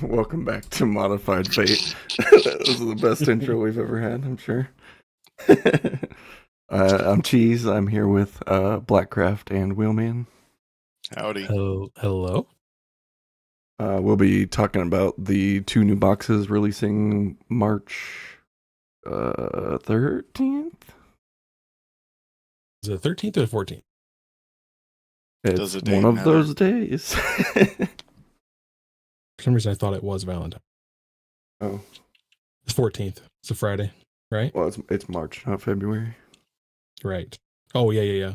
Welcome back to Modified Fate. This is the best intro we've ever had, I'm sure. I'm Cheese. I'm here with Blackcraft and Wheelman. Howdy. Hello. We'll be talking about the two new boxes releasing March 13th. Is it the 13th or the 14th? It's the date one of matter? those days. For some reason, I thought it was Valentine. Oh, It's 14th. It's a Friday, right? well, it's March, not February. Right. Oh, yeah.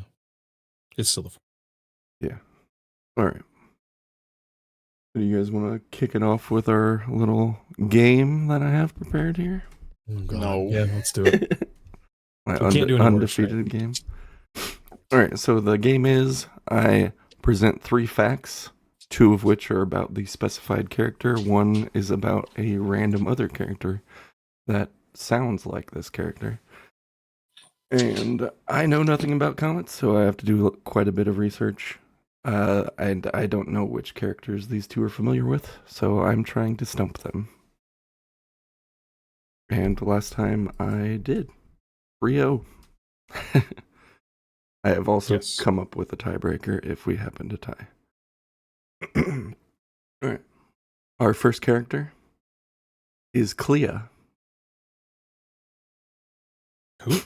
It's still the. Yeah. All right. Do you guys want to kick it off with our little game that I have prepared here? Oh, God. No. Yeah, let's do it. My We can't do any worse, undefeated game. All right, so the game is I present 3 facts, 2 of which are about the specified character. 1 is about a random other character that sounds like this character. And I know nothing about comics, so I have to do quite a bit of research. And I don't know which characters these 2 are familiar with, so I'm trying to stump them. And last time I did. 3-0. I have also come up with a tiebreaker if we happen to tie. All right. Our first character is Clea. Who?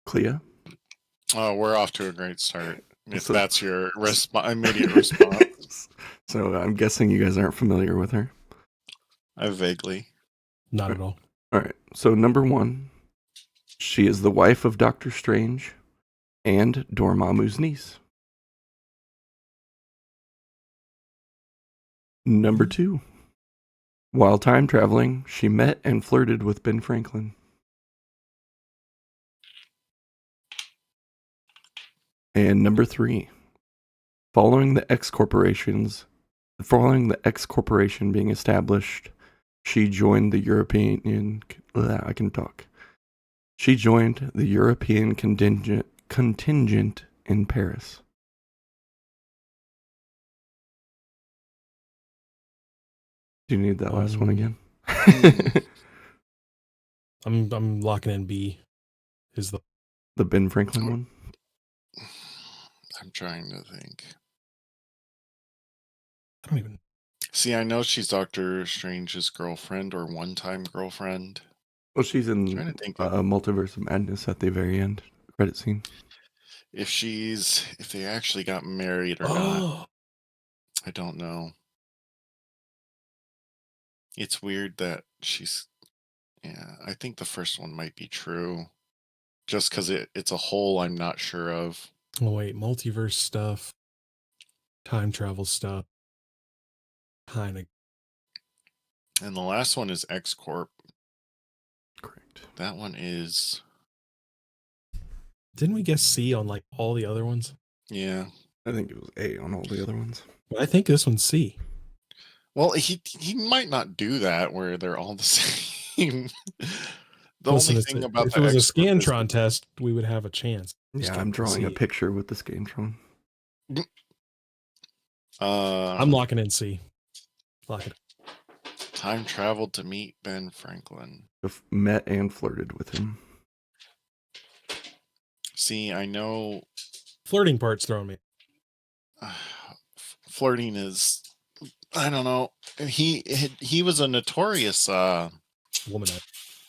Clea. Oh, we're off to a great start. If So- that's your immediate response. So I'm guessing you guys aren't familiar with her. I vaguely. Not at all. All right. So number 1, she is the wife of Doctor Strange and Dormammu's niece. Number 2, while time traveling, she met and flirted with Ben Franklin. And number 3, following the X corporation being established, she joined the European. I can talk. She joined the European contingent in Paris. Do you need that last one again? I'm locking in B. Is The Ben Franklin one? I'm trying to think. I don't even. See, I know she's Doctor Strange's girlfriend or one-time girlfriend. Well, she's in Trying to think Multiverse of Madness at the very end credit scene. if they actually got married or not. I don't know. It's weird that I think the first one might be true. Just because it's a whole I'm not sure of. Oh, wait. Multiverse stuff. Time travel stuff. Kind of. And the last one is X Corp. Correct. That one is. Didn't we guess C on like all the other ones? Yeah. I think it was A on all the other ones. But I think this one's C. Well, he might not do that where they're all the same. Listen, only thing about if it was a X Corp is Scantron test, we would have a chance. Yeah, I'm drawing a picture with the Scantron. I'm locking in C. Lock it. Time traveled to meet Ben Franklin. Met and flirted with him. See, I know Flirting part's throwing me. Flirting is, I don't know. He was a notorious Womanizer.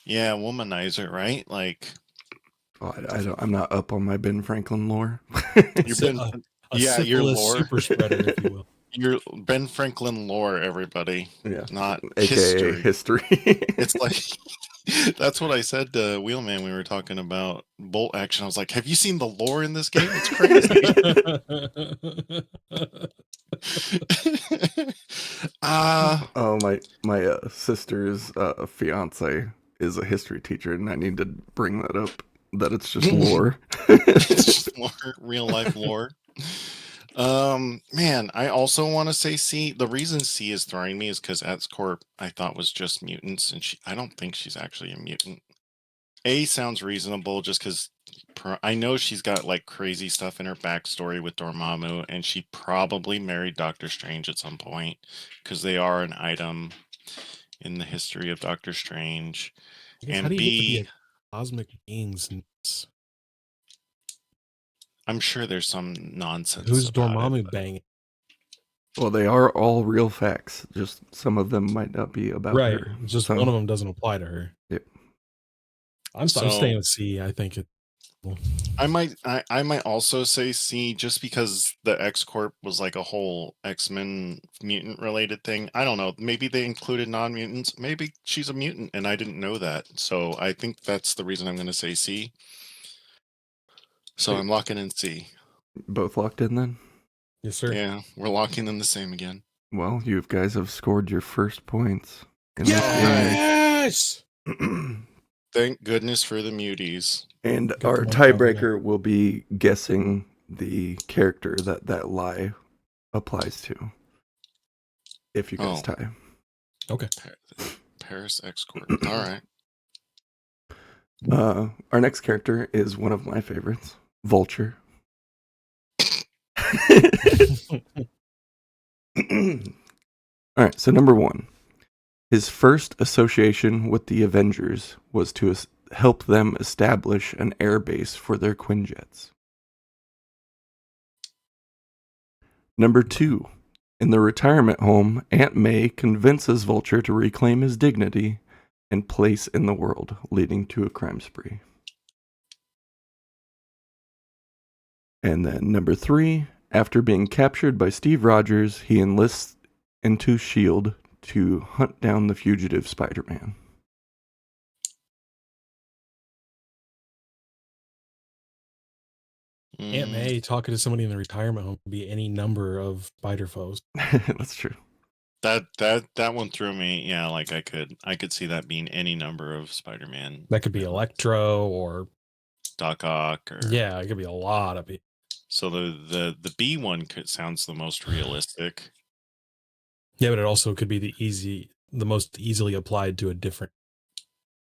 Yeah, womanizer, right? Like, I'm not up on my Ben Franklin lore. You've been, your lore super spreader, if you will. Your Ben Franklin lore, everybody. Yeah, not AKA history. It's like that's what I said to Wheelman. We were talking about bolt action. I was like, "Have you seen the lore in this game? It's crazy." Oh, my sister's fiance is a history teacher, and I need to bring that up. That it's just lore. It's just lore, real life lore. Man, I also want to say C. The reason C is throwing me is because X Corp I thought was just mutants, and I don't think she's actually a mutant. A sounds reasonable just because I know she's got like crazy stuff in her backstory with Dormammu, and she probably married Doctor Strange at some point because they are an item in the history of Doctor Strange. I guess, how And do you get to be B, a cosmic being since I'm sure there's some nonsense who's about it. Dormammu banging? Well, they are all real facts. Just some of them might not be about Right. her. Just So, one of them doesn't apply to her. Yep. I'm staying with C. I think it. I might also say C, just because the X Corp was like a whole X-Men mutant related thing. I don't know. Maybe they included non-mutants. Maybe she's a mutant and I didn't know that. So I think that's the reason I'm going to say C. So I'm locking in C. Both locked in then? Yes, sir. Yeah, we're locking in the same again. Well, you guys have scored your first points. In Yes. Thank goodness for the muties. And Got our the one counting tiebreaker will be guessing the character that lie applies to. If you guys tie. Okay. Paris X Corp. All right. Our next character is one of my favorites, Vulture. All right, so number 1. His first association with the Avengers was to help them establish an air base for their Quinjets. Number 2. In the retirement home, Aunt May convinces Vulture to reclaim his dignity and place in the world, leading to a crime spree. And then number 3. After being captured by Steve Rogers, he enlists into S.H.I.E.L.D. to hunt down the fugitive Spider-Man. Aunt May talking to somebody in the retirement home could be any number of spider foes. That's true. That one threw me. Yeah, like I could see that being any number of Spider-Man. That could be Electro or Doc Ock, or yeah, it could be a lot of people. So the B one sounds the most realistic. Yeah, but it also could be the most easily applied to a different.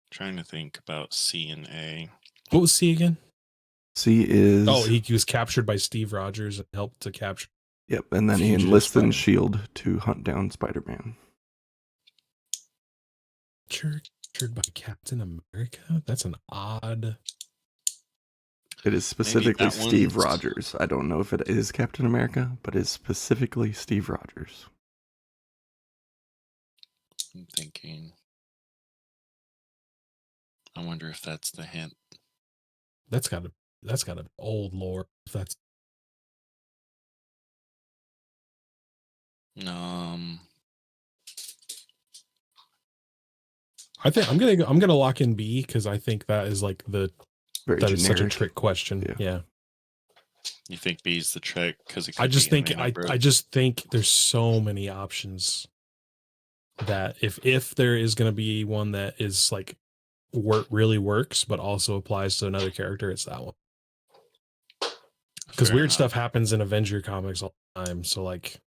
Trying to think about C and A. What was C again? C is... Oh, he was captured by Steve Rogers and helped to capture. Yep, and then he Fugitive enlists in Spider-Man. S.H.I.E.L.D. to hunt down Spider-Man. Captured by Captain America? That's an odd... It is specifically that Steve one's- Rogers. I don't know if it is Captain America, but it's specifically Steve Rogers. I'm thinking. I wonder if that's the hint. That's got to old lore. If that's I think I'm gonna lock in B because I think that is like Very that is generic. such a trick question. Yeah. You think B is the trick because I just think there's so many options that if there is gonna be one that is like really works but also applies to another character, it's that one. Because weird stuff happens in Avenger comics all the time. So like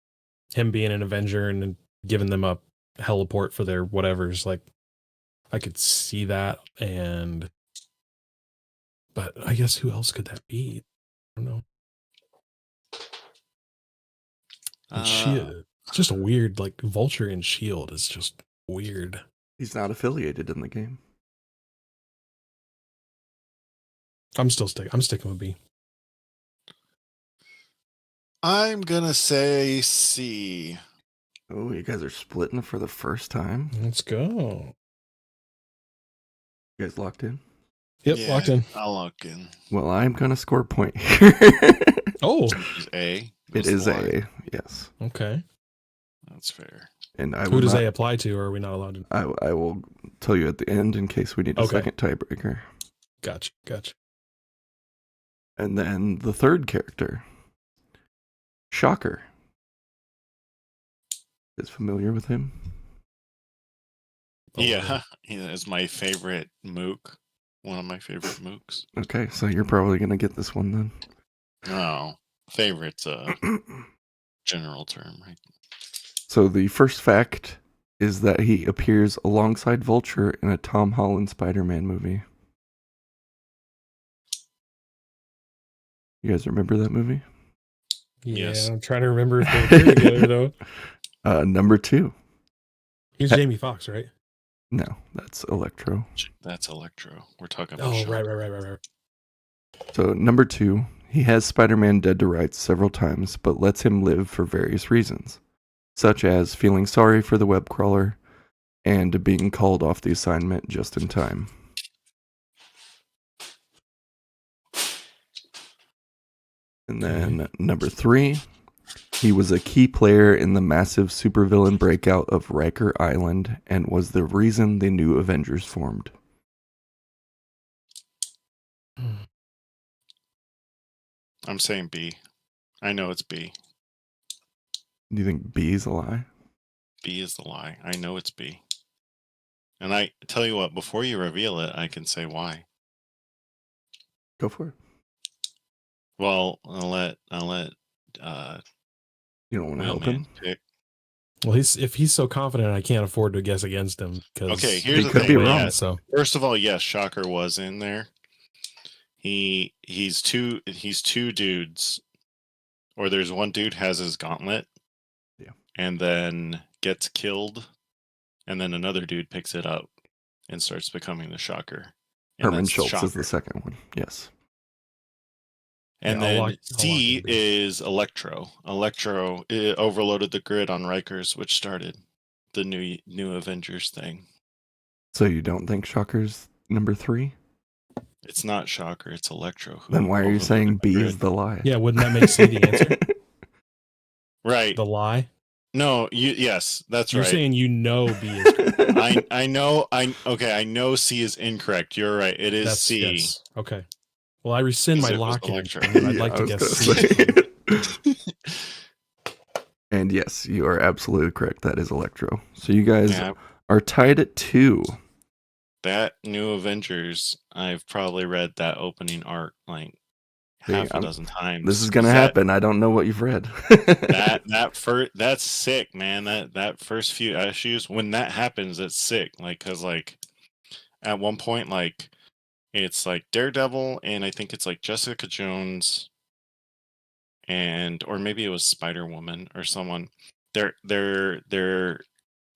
him being an Avenger and giving them a heliport for their whatever's like I could see that but I guess who else could that be? I don't know. S.H.I.E.L.D. It's just a weird like Vulture and S.H.I.E.L.D. is just weird. He's not affiliated in the game. I'm sticking with B. I'm gonna say C. Oh, you guys are splitting for the first time. Let's go. You guys locked in? Yep, Yeah, locked in. I'll lock in. Well, I'm gonna score a point here. Oh, Is A? It is A, yes. okay. That's fair. And Who does A apply to, or are we not allowed to? I will tell you at the end in case we need a second tiebreaker. Gotcha. And then the third character, Shocker. Is familiar with him? Yeah, it's my favorite mook. One of my favorite mooks. Okay, so you're probably gonna get this one then. No, favorite's a general term, right? So the first fact is that he appears alongside Vulture in a Tom Holland Spider-Man movie. You guys remember that movie? Yeah, Yes. I'm trying to remember if they appear together though. Number 2. He's He- Jamie Foxx, right? No, that's Electro. That's Electro. We're talking about Oh, Shocker. right. So number 2, he has Spider-Man dead to rights several times, but lets him live for various reasons, such as feeling sorry for the web crawler and being called off the assignment just in time. And then number 3, he was a key player in the massive supervillain breakout of Riker Island and was the reason the new Avengers formed. I'm saying B. I know it's B. Do you think B is a lie? B is the lie. I know it's B. And I tell you what, before you reveal it, I can say why. Go for it. Well, I'll let You don't want to help Wheelman him? pick. Well, if he's so confident, I can't afford to guess against him because Okay, here's the could thing. be wrong. wrong. So First of all, yes, Shocker was in there. He's two dudes, or there's one dude has his gauntlet, Yeah. and then gets killed, and then another dude picks it up and starts becoming the Shocker. And Herman that's Schultz is Shocker. the second one. Yes. And Yeah, I'll then lock C it B. is Electro. Electro overloaded the grid on Rikers, which started the new Avengers thing. So you don't think Shocker's number 3? It's not Shocker, it's Electro. Who Then why are you overloaded saying the B grid. is the lie? Yeah, wouldn't that make C the answer? Right. The lie? No, yes, that's You're right. saying you know B is correct. I know C is incorrect. You're right. It is C. Yes. Okay. Well, I rescind my Because it was lock-in, Electro. and then I'd Yeah, like I to was guess gonna C. say. And yes, you are absolutely correct. That is Electro. So you guys Yeah, are tied at 2. that new Avengers, I've probably read that opening arc like See, half a dozen times. This is gonna happen. I don't know what you've read. That's sick, man. That first few issues, when that happens, it's sick. Like, cause like at one point, like it's like Daredevil, and I think it's like Jessica Jones, and or maybe it was Spider-Woman or someone. They're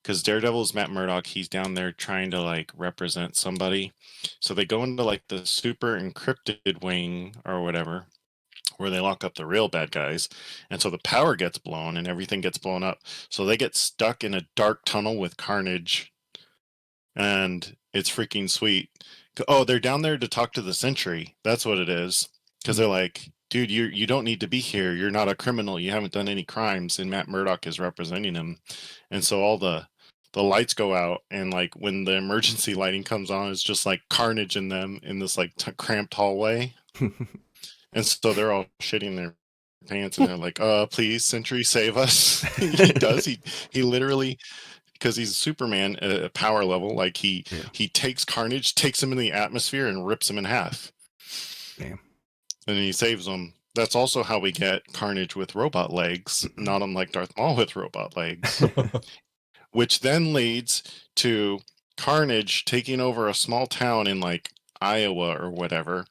because Daredevil is Matt Murdock. He's down there trying to like represent somebody. So they go into like the super encrypted wing or whatever, where they lock up the real bad guys. And so the power gets blown and everything gets blown up. So they get stuck in a dark tunnel with Carnage. And it's freaking sweet. Oh, they're down there to talk to the Sentry. That's what it is. Because they're like, dude, you don't need to be here. You're not a criminal. You haven't done any crimes. And Matt Murdock is representing him. And so all the lights go out, and like when the emergency lighting comes on, it's just like Carnage in them in this like cramped hallway. And so they're all shitting their pants, and they're like, please, Sentry, save us. He does. He literally, because he's Superman at a power level, like he takes Carnage, takes him in the atmosphere, and rips him in half. Damn. And then he saves him. That's also how we get Carnage with robot legs, not unlike Darth Maul with robot legs. Which then leads to Carnage taking over a small town in like Iowa or whatever,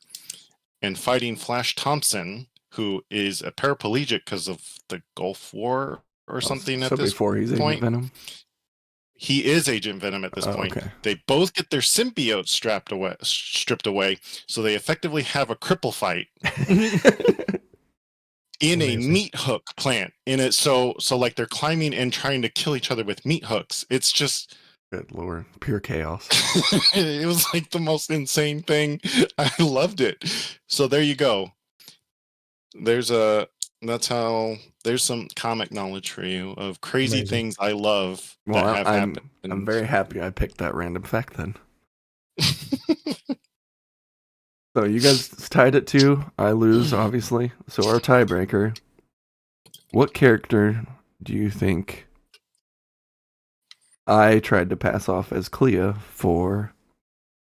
and fighting Flash Thompson, who is a paraplegic because of the Gulf War or something. So at this before he's Agent point, Venom? he is Agent Venom at this point. Okay. They both get their symbiotes stripped away, so they effectively have a cripple fight in a meat hook plant. In it, so like they're climbing and trying to kill each other with meat hooks. It's just Good lord. Pure chaos. it was like the most insane thing. I loved it. So there you go. There's some comic knowledge for you of crazy Amazing. things I love Well, that have happened. I'm very happy I picked that random fact then. So you guys tied at 2. I lose, obviously. So our tiebreaker. What character do you think I tried to pass off as Clea for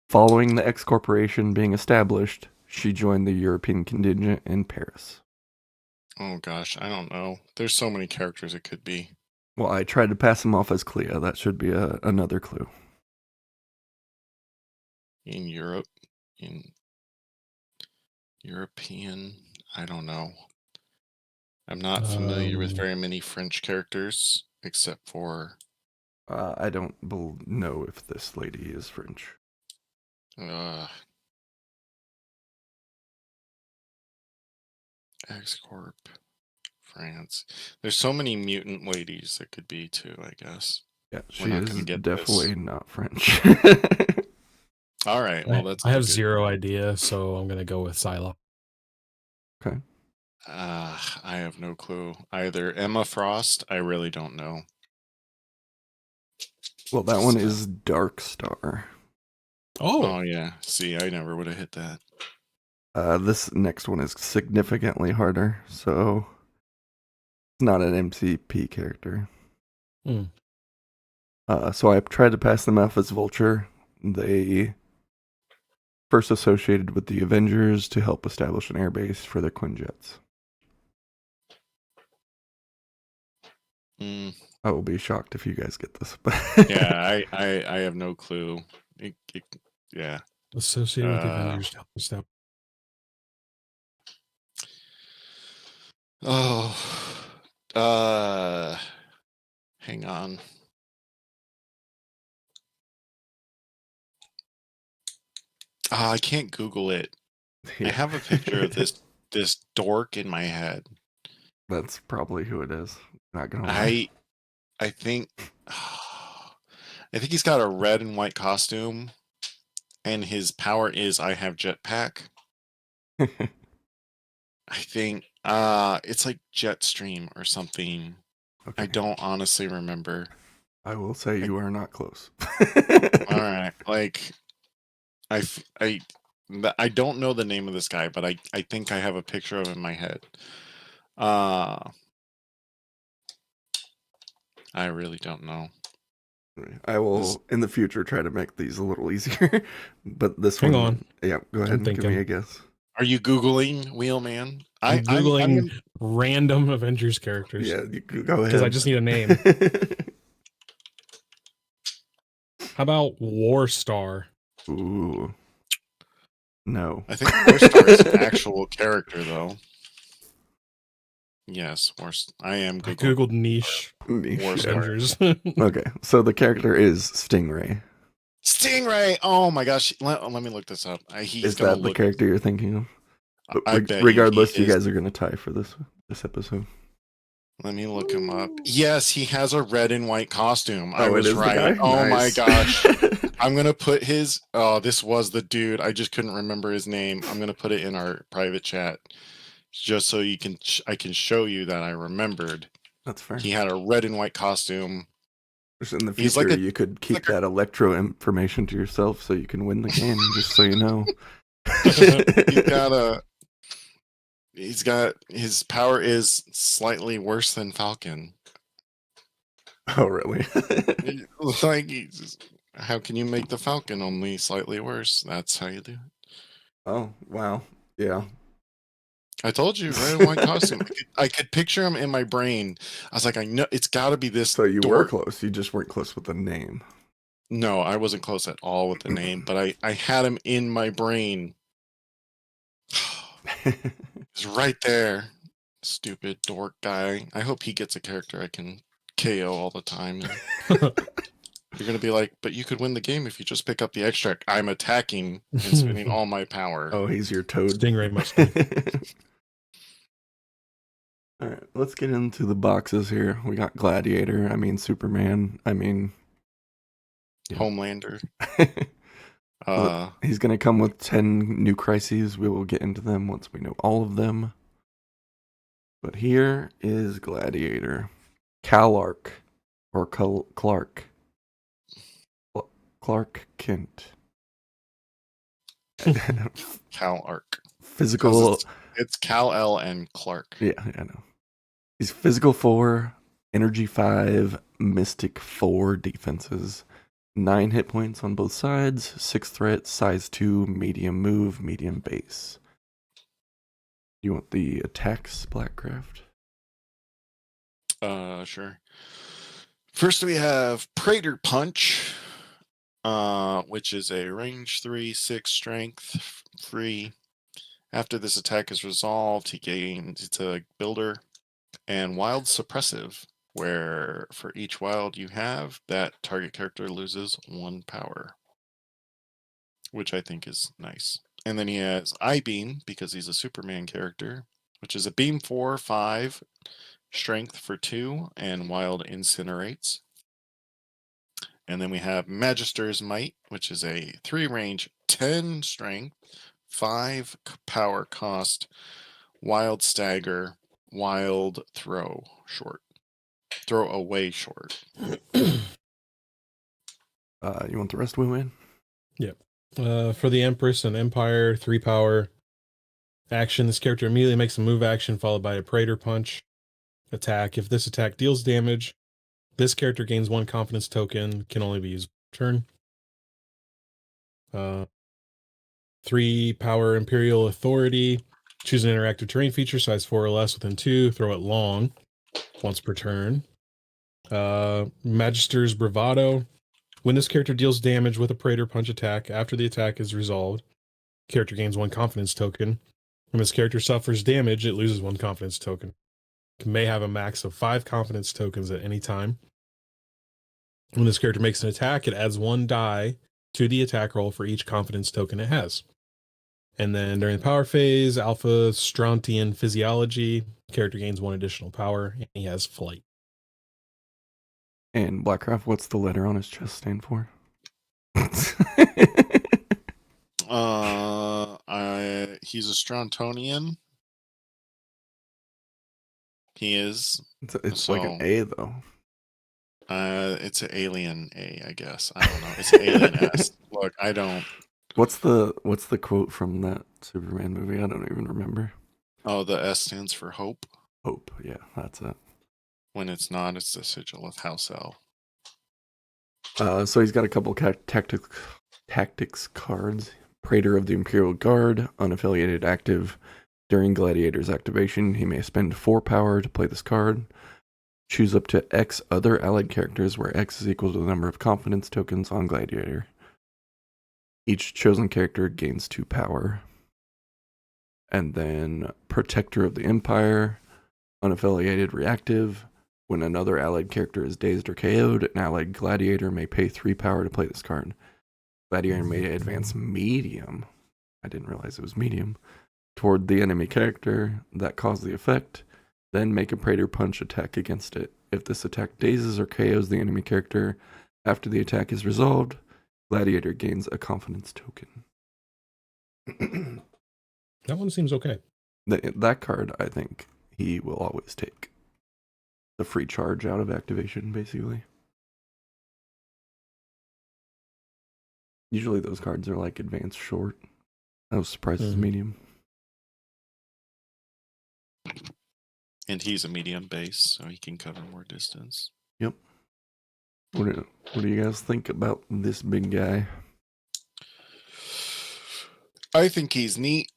following the X Corporation being established? She joined the European contingent in Paris. Oh gosh, I don't know. There's so many characters it could be. Well, I tried to pass him off as Clea. That should be another clue. In Europe, in European, I don't know. I'm not familiar with very many French characters, except for I don't know if this lady is French. X-Corp, France. There's so many mutant ladies that could be too, I guess. Yeah, We're she not gonna is get definitely this. not French. All right, well, that's I have good. zero idea, so I'm gonna go with Sila. Okay. I have no clue either. Emma Frost, I really don't know. Well, that one is Dark Star. Oh yeah. See, I never would have hit that. This next one is significantly harder, so it's not an MCP character. Hmm. So I tried to pass them off as Vulture. They first associated with the Avengers to help establish an airbase for their Quinjets. I will be shocked if you guys get this. Yeah, I have no clue. Yeah. Associated with the Avengers to help us out. Hang on. I can't Google it. Yeah. I have a picture of this dork in my head. That's probably who it is. Not gonna lie. I think he's got a red and white costume, and his power is I have jetpack. I think it's like Jetstream or something. Okay. I don't honestly remember. I will say you are not close. All right, like I don't know the name of this guy, but I think I have a picture of him in my head. I really don't know. I will in the future try to make these a little easier. But this Hang one, on. yeah, go ahead I'm and give me thinking. a guess. Are you Googling Wheelman? I'm Googling random Avengers characters. Yeah, you go ahead. Because I just need a name. How about Warstar? Ooh. No. I think Warstar is an actual character, though. Yes, I am I Googling. googled niche Warstar. Avengers. Okay, so the character is Stingray. Stingray! Oh my gosh. Let me look this up. Is that the character you're thinking of? But I bet regardless, you you guys are going to tie for this episode. Let me look him up. Yes, he has a red and white costume. I Oh, it was is the right. guy? Oh Nice. my gosh. I'm going to put his... Oh, this was the dude. I just couldn't remember his name. I'm going to put it in our private chat. Just so you can... I can show you that I remembered. That's fair. He had a red and white costume. In the future, you could keep that Electro information to yourself so you can win the game, just so you know. He's got... His power is slightly worse than Falcon. Oh, really? Like, how can you make the Falcon only slightly worse? That's how you do it. Oh, wow. Yeah. I told you, red and white costume. I could picture him in my brain. I was like, I know it's got to be this. So you were close. You just weren't close with the name. No, I wasn't close at all with the name, but I had him in my brain. It's right there. Stupid dork guy. I hope he gets a character I can KO all the time. You're going to be like, but you could win the game if you just pick up the extract. I'm attacking and spending all my power. Oh, he's your toad. Stingray must be. All right, let's get into the boxes here. We got Gladiator. I mean, Superman. I mean, yeah. Homelander. He's going to come with 10 new crises. We will get into them once we know all of them. But here is Gladiator. Clark. Or Clark. Clark Kent. Clark. Physical. It's Kal-El and Clark. Yeah, I know. He's physical 4, energy 5, mystic 4 defenses, 9 hit points on both sides, 6 threat, size 2, medium move, medium base. You want the attacks, Blackcraft? Sure. First we have Praetor Punch, which is a range 3, 6 strength, free. After this attack is resolved, he gains, it's a builder, and wild suppressive, where for each wild you have, that target character loses 1 power, which I think is nice. And then he has I-Beam, because he's a Superman character, which is a beam 4/5, strength for 2, and wild incinerates. And then we have Magister's Might, which is a 3 range, 10 strength, 5 power cost, wild stagger, wild throw short. Throw away short. You want the rest, Win? Yep. For the Empress and Empire, 3 power action. This character immediately makes a move action followed by a Praetor Punch attack. If this attack deals damage, this character gains 1 confidence token, can only be used per turn. 3 power Imperial Authority. Choose an interactive terrain feature, size 4 or less within 2. Throw it long, once per turn. Magister's Bravado. When this character deals damage with a Praetor Punch attack, after the attack is resolved, character gains 1 confidence token. When this character suffers damage, it loses 1 confidence token. It may have a max of 5 confidence tokens at any time. When this character makes an attack, it adds 1 die to the attack roll for each confidence token it has. And then during the power phase, Alpha Strontian Physiology, character gains 1 additional power, and he has Flight. And Blackcraft, what's the letter on his chest stand for? He's a Strontonian. He is. It's like an A, though. It's an alien A, I guess. I don't know. It's an alien S. Look, I don't. What's the quote from that Superman movie? I don't even remember. Oh, the S stands for hope. Hope, yeah, that's it. When it's not, it's the sigil of House L. So he's got a couple tactics cards. Praetor of the Imperial Guard, unaffiliated, active. During Gladiator's activation, he may spend 4 power to play this card. Choose up to X other allied characters, where X is equal to the number of confidence tokens on Gladiator. Each chosen character gains 2 power. And then Protector of the Empire, unaffiliated, reactive. When another allied character is dazed or KO'd, an allied gladiator may pay 3 power to play this card. Gladiator may advance medium. I didn't realize it was medium. Toward the enemy character that caused the effect. Then make a Praetor Punch attack against it. If this attack dazes or KOs the enemy character after the attack is resolved, Gladiator gains a confidence token. That one seems okay. That card, I think, he will always take. The free charge out of activation, basically. Usually those cards are like advanced short. I was surprised it's medium. And he's a medium base, so he can cover more distance. Yep. What do you guys think about this big guy? I think he's neat.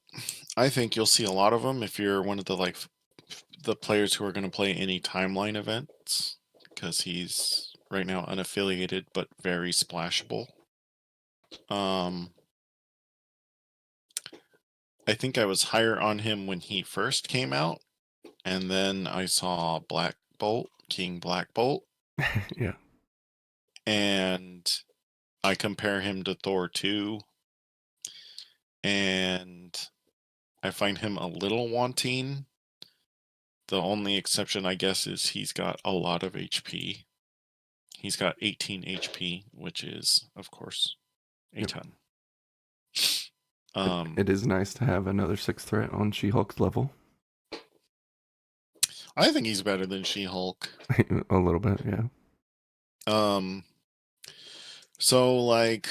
I think you'll see a lot of them if you're one of the players who are going to play any timeline events, because he's right now unaffiliated but very splashable. I think I was higher on him when he first came out, and then I saw Blackbolt, King Blackbolt. Yeah. And I compare him to Thor 2, and I find him a little wanting. The only exception, I guess, is he's got a lot of HP. He's got 18 HP, which is, of course, a ton. It is nice to have another 6th threat on She-Hulk's level. I think he's better than She-Hulk. A little bit, yeah. So, like,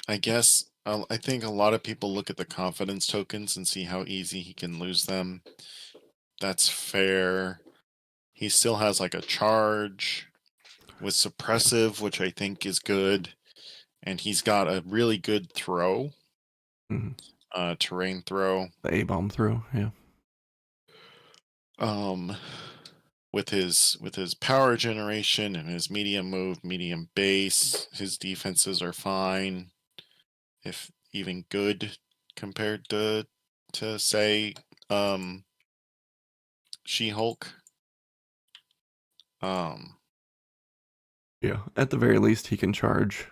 I guess I think a lot of people look at the confidence tokens and see how easy he can lose them. That's fair. He still has like a charge with suppressive, which I think is good. And he's got a really good throw. Terrain throw. The A-bomb throw, yeah. With his power generation and his medium move, medium base, his defenses are fine, if even good, compared to say She-Hulk. Yeah, at the very least, he can charge,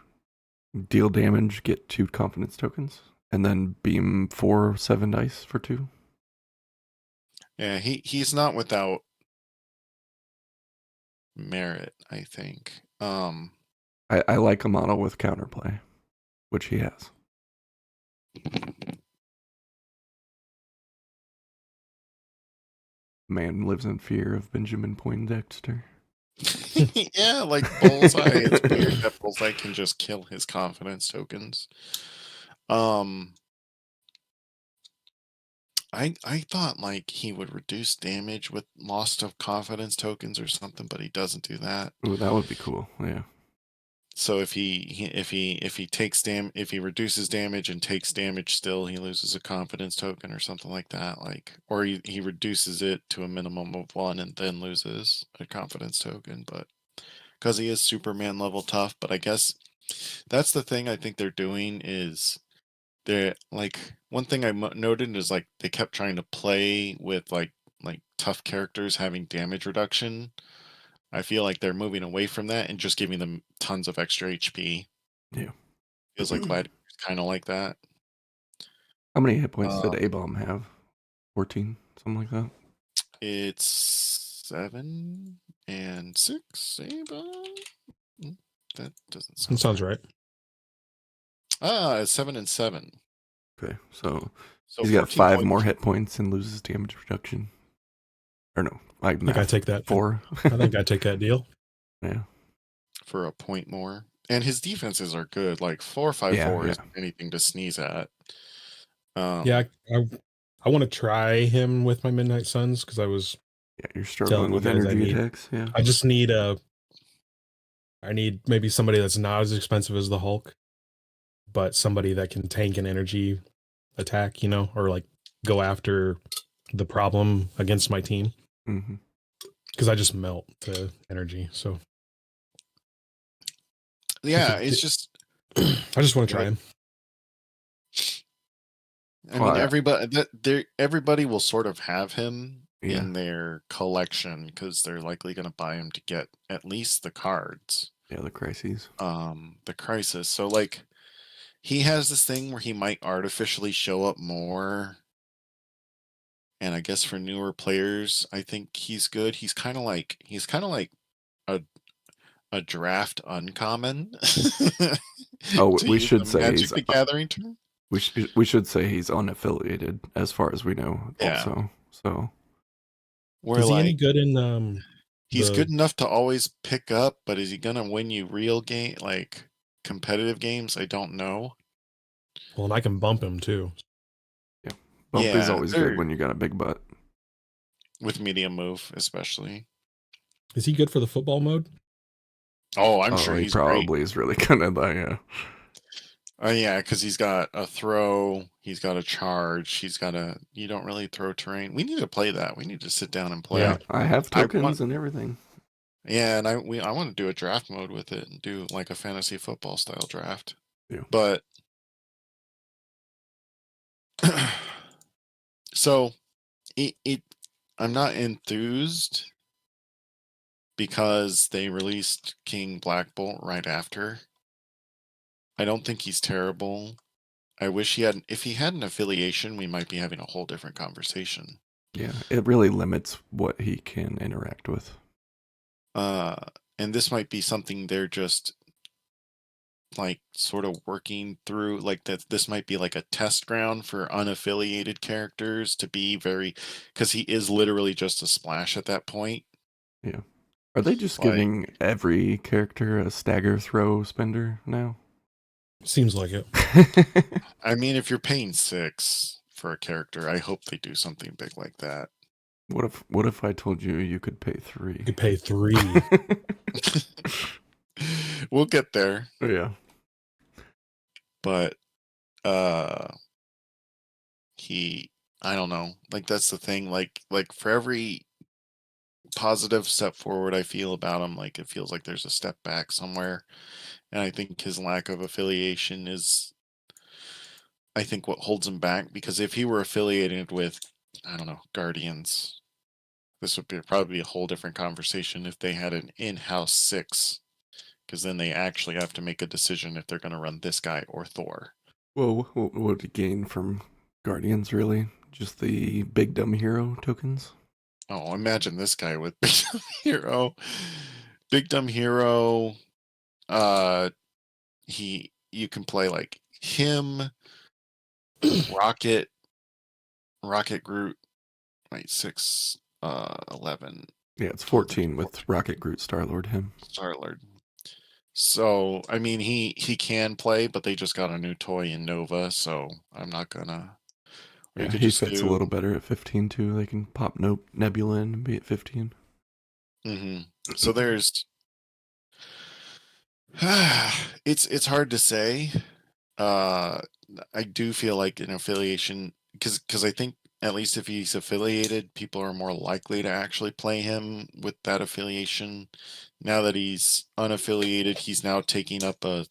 deal damage, get 2 confidence tokens, and then beam 4/7 dice for 2. Yeah, he's not without merit, I think. I like a model with counterplay, which he has. Man lives in fear of Benjamin Poindexter. Yeah, like Bullseye. It's weird that Bullseye can just kill his confidence tokens. I thought like he would reduce damage with loss of confidence tokens or something, but he doesn't do that. Ooh, that would be cool. Yeah. So if he takes if he reduces damage and takes damage still, he loses a confidence token or something like that. Like, or he reduces it to a minimum of 1 and then loses a confidence token. But because he is Superman level tough, but I guess that's the thing I think they're doing is they're like one thing I noted is like they kept trying to play with like tough characters having damage reduction. I feel like they're moving away from that and just giving them tons of extra HP. Yeah. Feels like Gladiator is kind of like that. How many hit points did Um, A-Bomb have? 14? Something like that? It's 7 and 6. That doesn't That sound sounds right. right. It's 7 and 7. Okay, so So he's got 14 5 points. more hit points and loses damage reduction. Or no, I think I take that. 4. I think I take that deal. Yeah. For a point more. And his defenses are good. Like 454 Yeah. isn't anything to sneeze at. Yeah, I want to try him with my Midnight Suns because I was Yeah, you're telling struggling you with guys energy attacks. Yeah. I just need I need maybe somebody that's not as expensive as the Hulk, but somebody that can tank an energy attack, you know, or like go after the problem against my team. Mm-hmm. Because I just melt to energy. So Yeah, it's just I just want to try like, him. I Well, mean, everybody will sort of have him yeah. in their collection because they're likely going to buy him to get at least the cards. Yeah, the crises. The crisis. So like, he has this thing where he might artificially show up more. And I guess for newer players, I think he's good. He's kind of like a draft uncommon. Oh, To we use should the say Magic he's the Gathering term. we should say he's unaffiliated as far as we know. Yeah. Also, so We're Is he any like, good in he's the good enough to always pick up, but is he gonna win you real game like competitive games? I don't know. well, and I can bump him too. yeah, bump is Yeah, always good they're when you got a big butt. with medium move, especially. Is he good for the football mode? Oh, I'm Oh, sure he he's great. probably is really good at that. Yeah. Yeah, because he's got a throw, he's got a charge, he's got a. You don't really throw terrain. We need to play that. We need to sit down and play. Yeah. I have I want, tokens and everything. yeah, and I want to do a draft mode with it and do like a fantasy football style draft. Yeah. But so it I'm not enthused because they released King Blackbolt right after. I don't think he's terrible. I wish he had. If he had an affiliation, we might be having a whole different conversation. Yeah, it really limits what he can interact with. And this might be something they're just like sort of working through. Like that, this might be like a test ground for unaffiliated characters to be very, because he is literally just a splash at that point. Yeah. Are they just Like, giving every character a stagger throw spender now? Seems like it. I mean, if you're paying 6 for a character, I hope they do something big like that. What if I told you you could pay 3? You could pay 3. We'll get there, Yeah. but I don't know. Like that's the thing. Like for every positive step forward I feel about him, like it feels like there's a step back somewhere. And I think his lack of affiliation is, I think, what holds him back. Because if he were affiliated with, I don't know, Guardians, This would probably be a whole different conversation if they had an in-house 6, because then they actually have to make a decision if they're going to run this guy or Thor. Well, what would it gain from Guardians, really? Just the big dumb hero tokens? Oh, imagine this guy with Big Dumb Hero. Big Dumb Hero. You can play like him, Rocket Groot. Wait, 6, 11. Yeah, it's 12, 13, 14 with Rocket, Groot, Star-Lord, him. Star-Lord. So, I mean, he can play, but they just got a new toy in Nova, so I'm not gonna. Or you Yeah, could he just fits a little better at 15 too. They can pop Nebula in and be at 15. So there's. It's hard to say. I do feel like an affiliation, because I think at least if he's affiliated, people are more likely to actually play him with that affiliation. Now that he's unaffiliated, he's now taking up a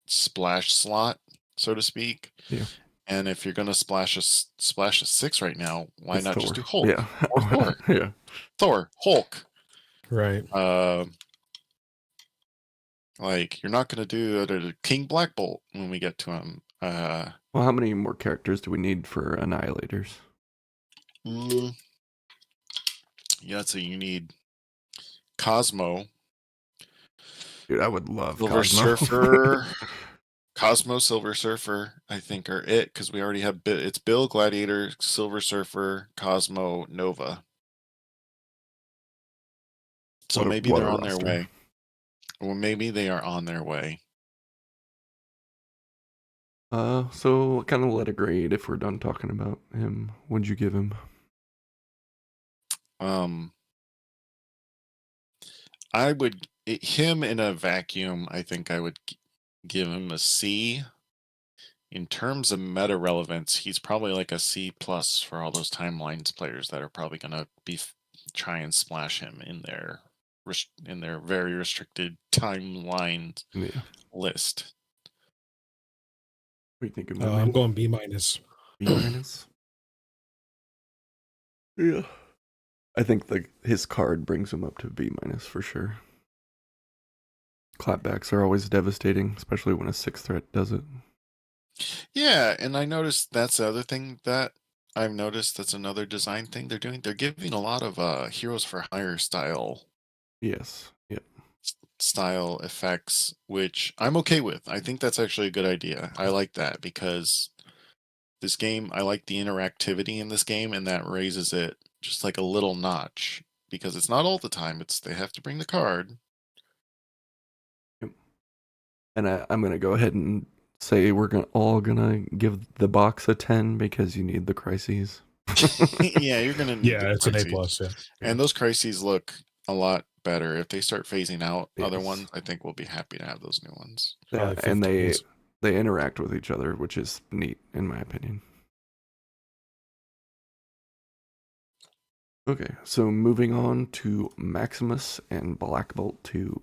splash slot, so to speak. Yeah. And if you're gonna splash a 6 right now, why It's not just Thor. do Hulk Yeah. or Thor? Yeah. Thor, Hulk. Right. Like you're not gonna do King Blackbolt when we get to him. Well, how many more characters do we need for Annihilators? Yeah, so you need Cosmo, Dude, I would love Silver Cosmo. Surfer, Cosmo, Silver Surfer. I think are it, because we already have it's Bill, Gladiator, Silver Surfer, Cosmo, Nova. So maybe what they're a on their roster. way. Or maybe they are on their way. So what kind of letter grade if we're done talking about him? What'd you give him? I would him in a vacuum. I think I would give him a C. In terms of meta relevance, he's probably like a C plus for all those timelines players that are probably gonna be try and splash him in their very restricted timeline list. What do you think of I'm going B minus. B minus? Yeah. I think his card brings him up to B minus for sure. Clapbacks are always devastating, especially when a 6 threat does it. Yeah, and I noticed that's the other thing that I've noticed. That's another design thing they're doing. They're giving a lot of Heroes for Hire style. Yes. Yep. Style effects, which I'm okay with. I think that's actually a good idea. I like that because this game, I like the interactivity in this game, and that raises it just like a little notch because it's not all the time. They have to bring the card. Yep. And I'm gonna go ahead and say we're all gonna give the box a 10 because you need the crises. Yeah, you're gonna need the it's crises. an A plus. Yeah, and those crises look a lot better. If they start phasing out other Yes. ones, I think we'll be happy to have those new ones. Yeah, and they interact with each other, which is neat in my opinion. Okay, so moving on to Maximus and Blackbolt 2.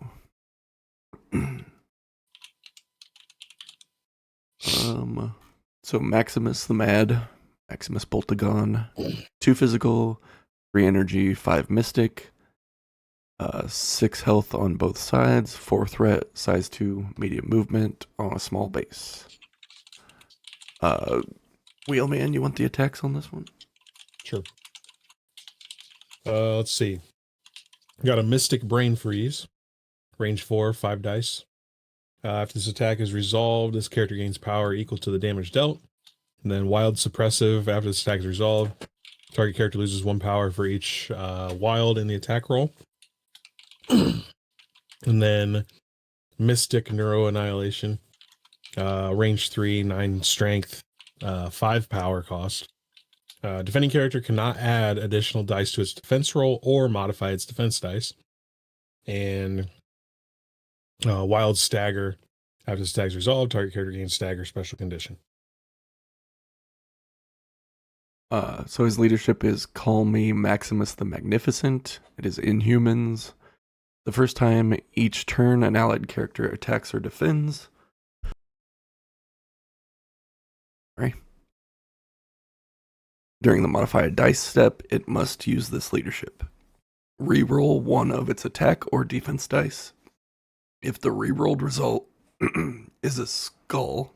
So Maximus the Mad, Maximus Boltagon, 2 physical, 3 energy, 5 mystic, 6 health on both sides, 4 threat, size 2, medium movement on a small base. Wheelman, you want the attacks on this one? Sure. Let's see. Got a Mystic Brain Freeze, range 4, 5 dice. After this attack is resolved, this character gains power equal to the damage dealt. And then Wild Suppressive, after this attack is resolved, target character loses 1 power for each wild in the attack roll. And then Mystic Neuro Annihilation, range 3, 9 strength, 5 power cost. Defending character cannot add additional dice to its defense roll or modify its defense dice. And Wild Stagger, after the stag is resolved, target character gains stagger special condition. So his leadership is Call Me Maximus the Magnificent. It is Inhumans. The first time each turn an allied character attacks or defends. Right. During the modified dice step, it must use this leadership. reroll one of its attack or defense dice. If the rerolled result is a skull,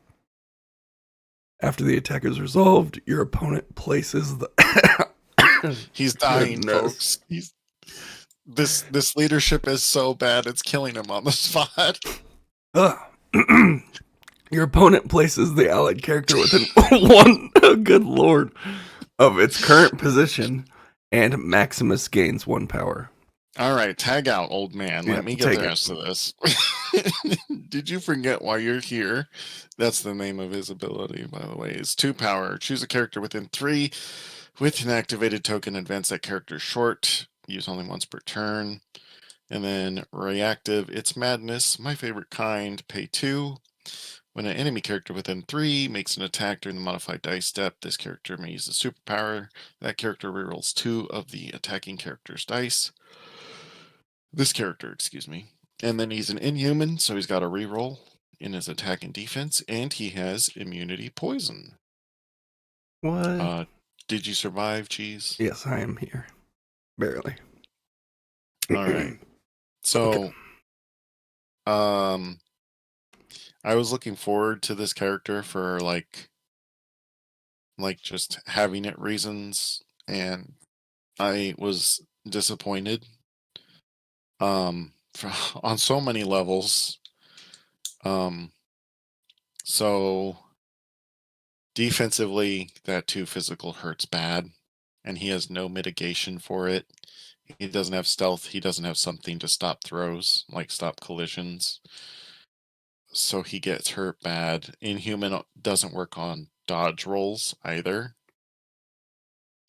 after the attack is resolved, your opponent places the. He's dying, Goodness. folks. This leadership is so bad it's killing him on the spot. Your opponent places the allied character within one, good lord, of its current position, and Maximus gains 1 power. All right, tag out, old man. Yeah, Let me get the take it. rest of this. Did you forget why you're here? That's the name of his ability, by the way. Is 2 power. Choose a character within 3 with an activated token. Advance that character short. Use only once per turn. And then reactive. It's madness. My favorite kind. Pay 2. When an enemy character within 3 makes an attack during the modified dice step, this character may use a superpower. That character rerolls 2 of the attacking character's dice. This character, excuse me. And then he's an Inhuman, so he's got a reroll in his attack and defense, and he has immunity poison. What? Did you survive, Cheese? Yes, I am here. Barely. All right. So, I was looking forward to this character for like just having it reasons, and I was disappointed. On so many levels. So defensively, that 2 physical hurts bad, and he has no mitigation for it. He doesn't have stealth. He doesn't have something to stop throws, like stop collisions. So he gets hurt bad. Inhuman doesn't work on dodge rolls either.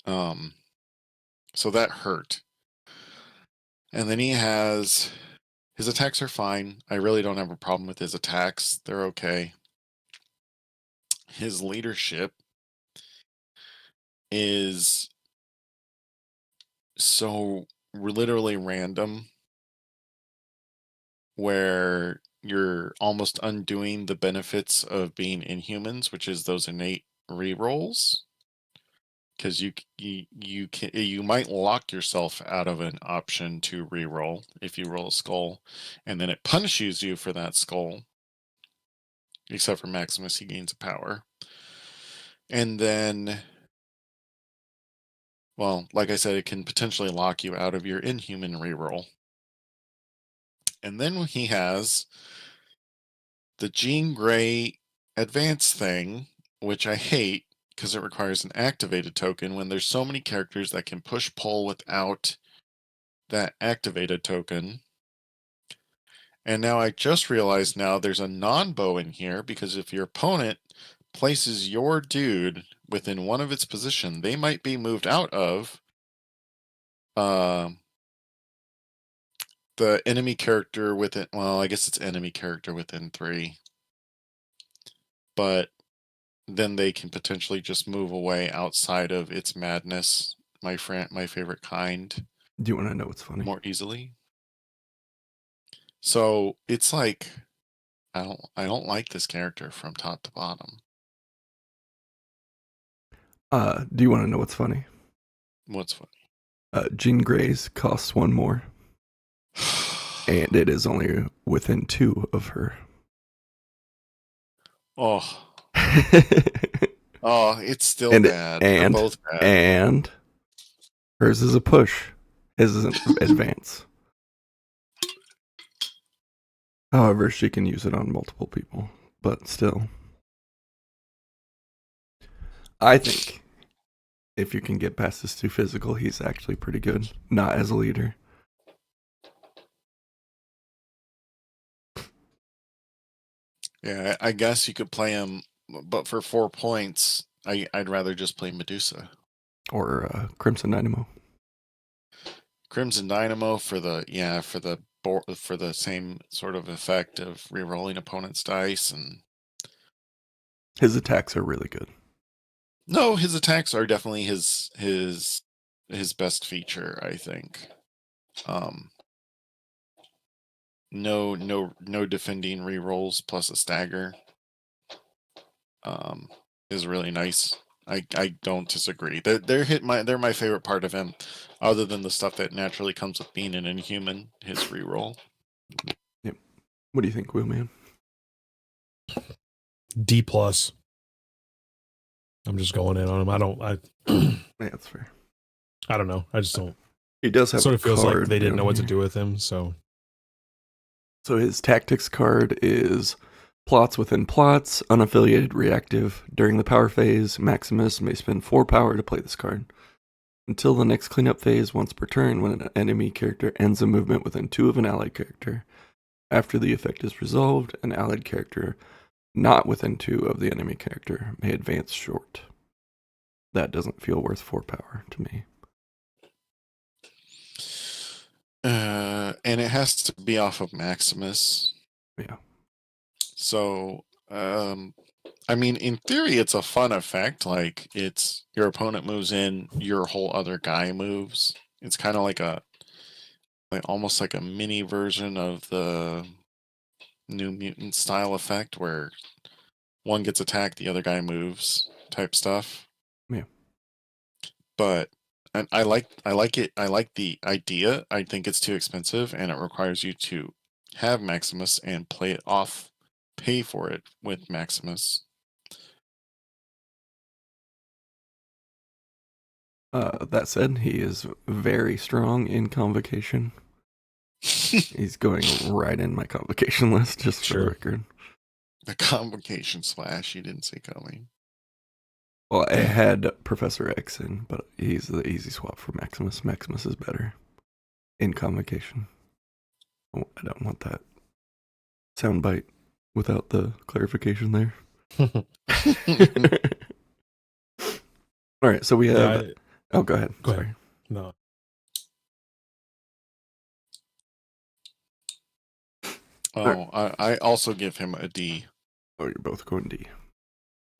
So that hurt. And then he has his attacks are fine. I really don't have a problem with his attacks. They're okay. His leadership is so literally random, where you're almost undoing the benefits of being Inhumans, which is those innate rerolls. Because you might lock yourself out of an option to reroll if you roll a skull, and then it punishes you for that skull. Except for Maximus, he gains a power. And then, well, like I said, it can potentially lock you out of your Inhuman reroll. And then he has the Jean Grey advance thing, which I hate because it requires an activated token when there's so many characters that can push pull without that activated token. And now I just realized now there's a non-bow in here, because if your opponent places your dude within one of its position, they might be moved out of the enemy character within, well, I guess it's enemy character within 3. But then they can potentially just move away outside of its madness, my favorite kind, Do you want to know what's funny? more easily. So it's like I don't like this character from top to bottom. Do you want to know what's funny? What's funny? Jean Grey's costs 1 more, and it is only within 2 of her. Oh, it's still And bad. They're both bad. And hers is a push. His is an advance. However, she can use it on multiple people, but still. I think if you can get past this 2 physical, he's actually pretty good. Not as a leader. Yeah, I guess you could play him, but for 4 points, I'd rather just play Medusa. Or Crimson Dynamo. Crimson Dynamo for the same sort of effect of rerolling opponent's dice. And His attacks are really good. no, his attacks are definitely his best feature, I think. No defending rerolls plus a stagger is really nice. I don't disagree. They're my favorite part of him, other than the stuff that naturally comes with being an Inhuman. His reroll. Yep. What do you think, Wheelman? D plus. I'm just going in on him. Yeah, that's fair. I don't know. I just don't. He does It have sort a of feels card like they didn't down know what to here. do with him. So So his tactics card is plots within plots, unaffiliated reactive. During the power phase, Maximus may spend 4 power to play this card. Until the next cleanup phase, once per turn, when an enemy character ends a movement within 2 of an allied character. After the effect is resolved, an allied character not within 2 of the enemy character may advance short. That doesn't feel worth 4 power to me. And it has to be off of Maximus. Yeah. So, I mean, in theory, it's a fun effect. Like, it's your opponent moves in, your whole other guy moves. It's kind of like almost like a mini version of the New Mutant style effect, where one gets attacked, the other guy moves, type stuff. Yeah. But I like it. I like the idea. I think it's too expensive, and it requires you to have Maximus and play it off, pay for it with Maximus. That said, he is very strong in Convocation. He's going right in my Convocation list, just for the Sure. record. The Convocation Slash, you didn't see coming. Well, I had Professor X in, but he's the easy swap for Maximus. Maximus is better in Convocation. Oh, I don't want that soundbite without the clarification there. All right, so we have. Yeah, Oh, go ahead. Go Sorry. ahead. No. Oh, I also give him a D. Oh, you're both going D.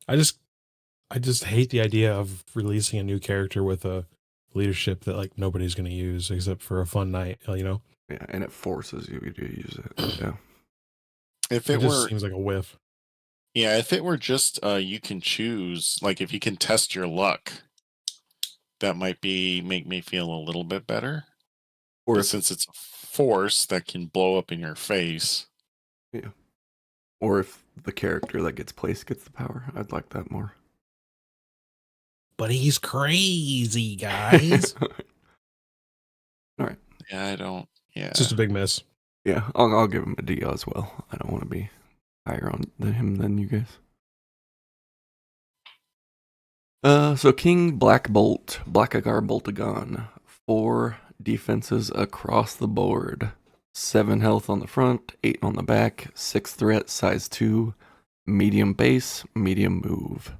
I just hate the idea of releasing a new character with a leadership that like nobody's going to use except for a fun night, you know? Yeah, and it forces you to use it. Yeah. If It it just were, seems like a whiff. yeah, if it were just you can choose, like if you can test your luck, that might make me feel a little bit better. Or But if, since it's a force that can blow up in your face, yeah. Or if the character that gets placed gets the power, I'd like that more. But he's crazy, guys. All right. yeah, I don't. Yeah, It's just a big miss. Yeah, I'll give him a D as well. I don't want to be higher on him than you guys. So King Blackbolt, Blackagar Boltagon, 4 defenses across the board, 7 health on the front, 8 on the back, 6 threat, size 2, medium base, medium move.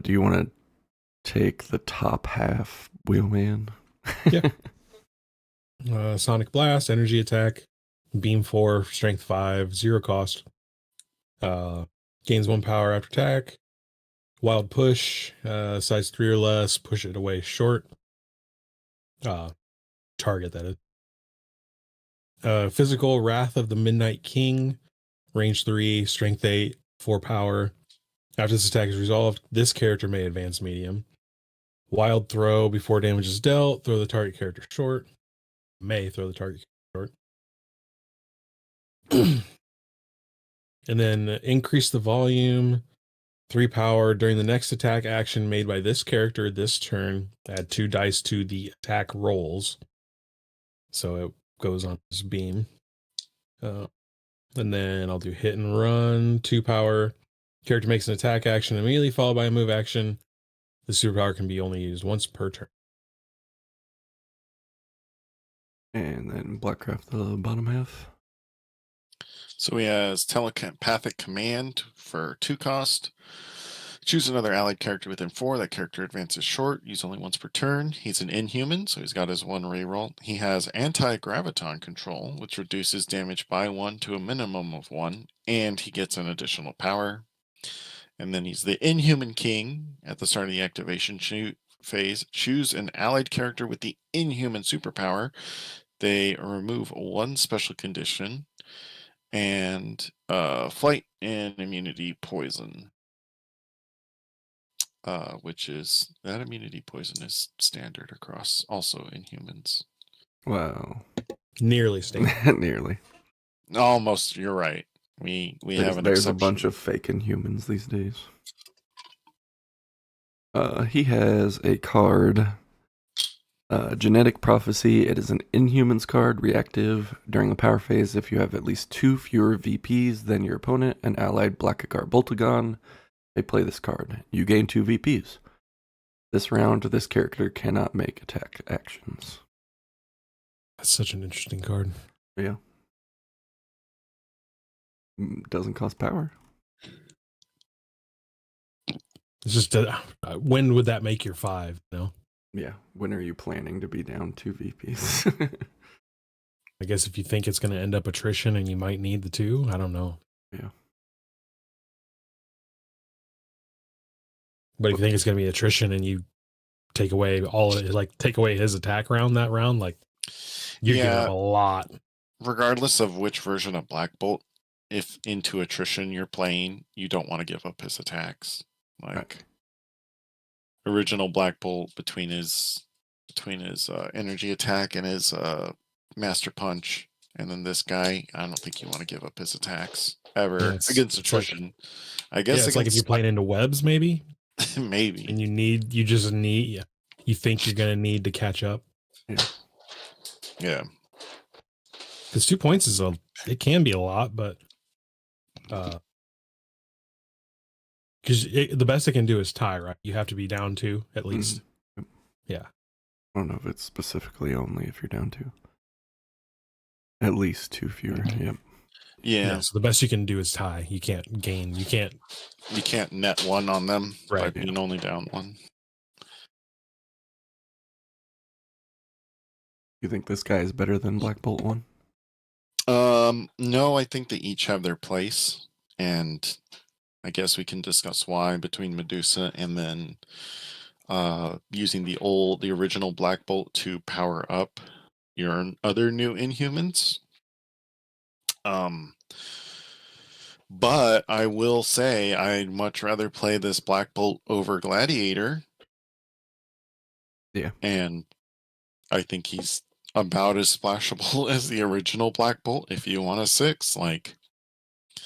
Do you want to take the top half, Wheelman? Yeah. Sonic Blast, Energy Attack, Beam 4, Strength 5, 0 cost. Gains 1 power after attack. Wild Push, size 3 or less, push it away short. Target, that is. Physical Wrath of the Midnight King, range 3, strength 8, 4 power. After this attack is resolved, this character may advance medium. Wild Throw, before damage is dealt, throw the target character short. May throw the target short. And then increase the volume, 3 power. During the next attack action made by this character this turn, add 2 dice to the attack rolls. So it goes on this beam. And then I'll do hit and run, 2 power. Character makes an attack action immediately followed by a move action. The superpower can be only used once per turn. And then Blackcraft, the bottom half. so he has Telepathic Command for 2 cost. Choose another allied character within 4. That character advances short. Use only once per turn. He's an Inhuman, so he's got his 1 reroll. He has Anti-Graviton Control, which reduces damage by 1 to a minimum of 1, and he gets an additional power. And then he's the Inhuman King. At the start of the activation phase, choose an allied character with the Inhuman superpower. They remove 1 special condition and flight and immunity poison. which is that immunity poison is standard across also Inhumans. Wow. Nearly standard. Nearly. Almost, you're right. We have an There's exception. a bunch of fake Inhumans these days. He has a card, Genetic Prophecy. It is an Inhumans card, reactive. During the power phase, if you have at least 2 fewer VPs than your opponent, an allied Blackbolt Boltagon, they play this card. You gain 2 VPs. This round, this character cannot make attack actions. That's such an interesting card. Yeah. Doesn't cost power. It's just when would that make your 5? No. Yeah. When are you planning to be down 2 VPs? I guess if you think it's going to end up attrition and you might need the 2, I don't know. Yeah. But if you think it's going to be attrition and you take away take away his attack round that round, like you're giving up a lot. Regardless of which version of Blackbolt, if into attrition you're playing, you don't want to give up his attacks. Like right. Original Blackbolt between his energy attack and his master punch, and then this guy, I don't think you want to give up his attacks ever against attrition. I guess it's like if you're playing into webs, maybe. Maybe. And you think you're gonna need to catch up. Yeah. Because 2 points it can be a lot, but because the best it can do is tie, right? You have to be down 2 at least. Mm-hmm. Yeah. I don't know if it's specifically only if you're down 2. At least 2 fewer. Mm-hmm. Yep. Yeah. So the best you can do is tie. You can't gain. You can't net 1 on them by right. being only down 1. You think this guy is better than Blackbolt 1? No, I think they each have their place, and I guess we can discuss why between Medusa and then using the original Blackbolt to power up your other new Inhumans. But I will say I'd much rather play this Blackbolt over Gladiator. Yeah. And I think he's about as splashable as the original Blackbolt if you want a 6. Like,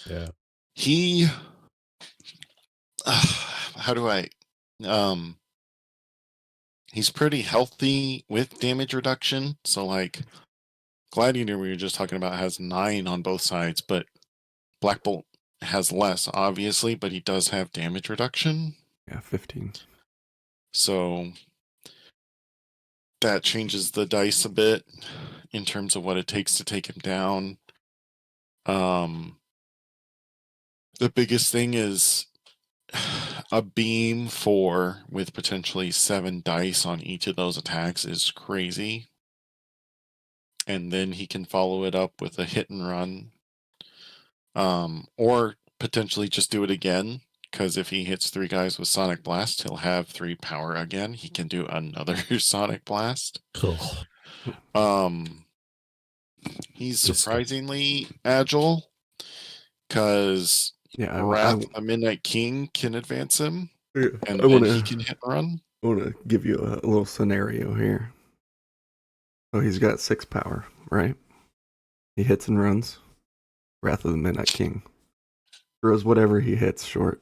yeah. He how do I he's pretty healthy with damage reduction. So like Gladiator we were just talking about has 9 on both sides, but Blackbolt has less, obviously, but he does have damage reduction. Yeah, 15. So that changes the dice a bit in terms of what it takes to take him down. The biggest thing is a beam 4 with potentially 7 dice on each of those attacks is crazy. And then he can follow it up with a hit and run. Or potentially just do it again, because if he hits 3 guys with Sonic Blast, he'll have 3 power again. He can do another Sonic Blast. Cool. He's surprisingly agile, because Wrath, a Midnight King, can advance him, and then he can hit and run. I want to give you a little scenario here. So he's got 6 power, right? He hits and runs. Wrath of the Midnight King. Throws whatever he hits short.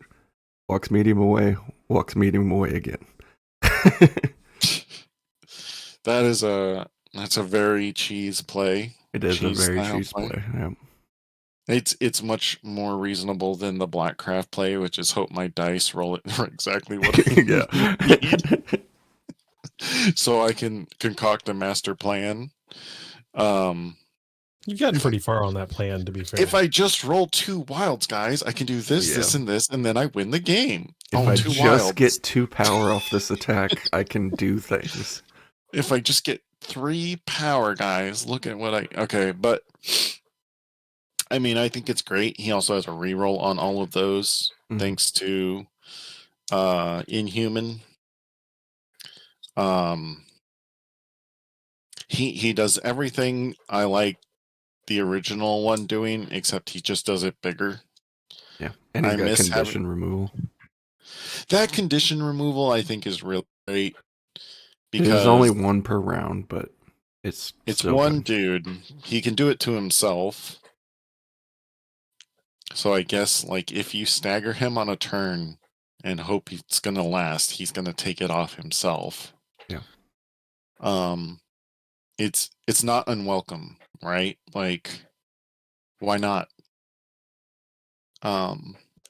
Walks medium away. Walks medium away again. That's a very cheese play. It is a very cheese play. Yeah. It's much more reasonable than the Blackcraft play, which is hope my dice roll it exactly what I need. So I can concoct a master plan. You've gotten pretty far on that plan, to be fair. If I just roll 2 wilds, guys, I can do this, this, and this, and then I win the game. If I just get 2 power off this attack, I can do things. If I just get 3 power, guys, look at what okay, but I mean, I think it's great. He also has a reroll on all of those, thanks to Inhuman. He does everything I like the original one doing, except he just does it bigger. Yeah, and he's got condition removal. That condition removal, I think, is really great It is only because one per round, but it's it's still one good. dude. He can do it to himself. So I guess, like, if you stagger him on a turn and hope it's gonna last, he's gonna take it off himself. Yeah. It's not unwelcome, right? Like, why not?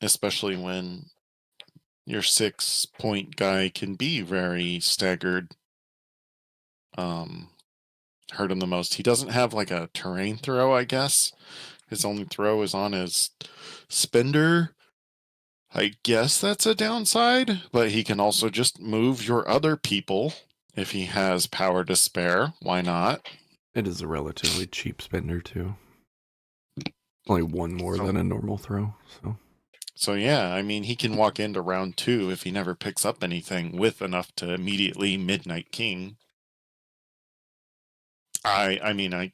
Especially when your 6-point guy can be very staggered. Hurt him the most. He doesn't have like a terrain throw, I guess. His only throw is on his spender. I guess that's a downside, but he can also just move your other people if he has power to spare. Why not? It is a relatively cheap spender too. Only one more than a normal throw, so. So yeah, I mean, he can walk into round 2 if he never picks up anything with enough to immediately Midnight King. I mean, I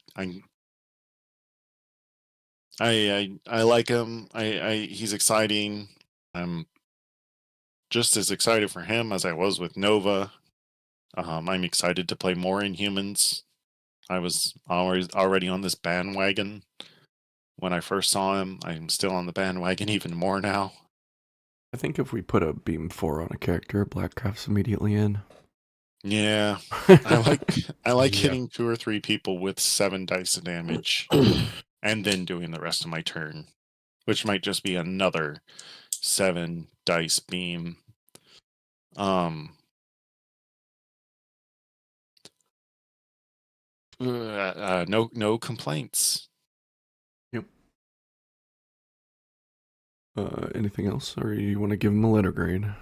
like him. He's exciting. I'm just as excited for him as I was with Nova. I'm excited to play more Inhumans. I was already on this bandwagon when I first saw him. I'm still on the bandwagon even more now. I think if we put a beam 4 on a character, Blackcraft's immediately in. Yeah, I like Yeah. hitting 2 or 3 people with 7 dice of damage, and then doing the rest of my turn, which might just be another 7 dice beam. No complaints. Yep. Anything else, or you want to give him a letter grade?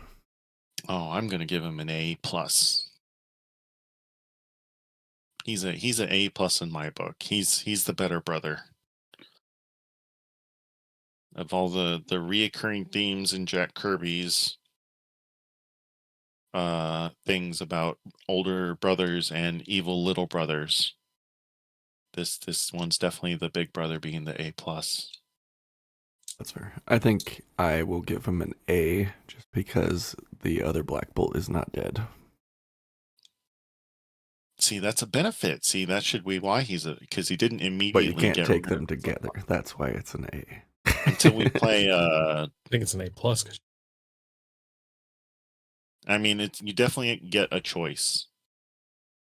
Oh, I'm gonna give him an A plus. He's an A plus in my book. He's the better brother. Of all the reoccurring themes in Jack Kirby's things about older brothers and evil little brothers, this one's definitely the big brother being the A plus. That's fair. I think I will give him an A just because the other Blackbolt is not dead. See, that's a benefit. See, that should be why because he didn't But immediately you can't get take rid them of together. That's why it's an A. until we play. I think it's an A plus. I mean, you definitely get a choice,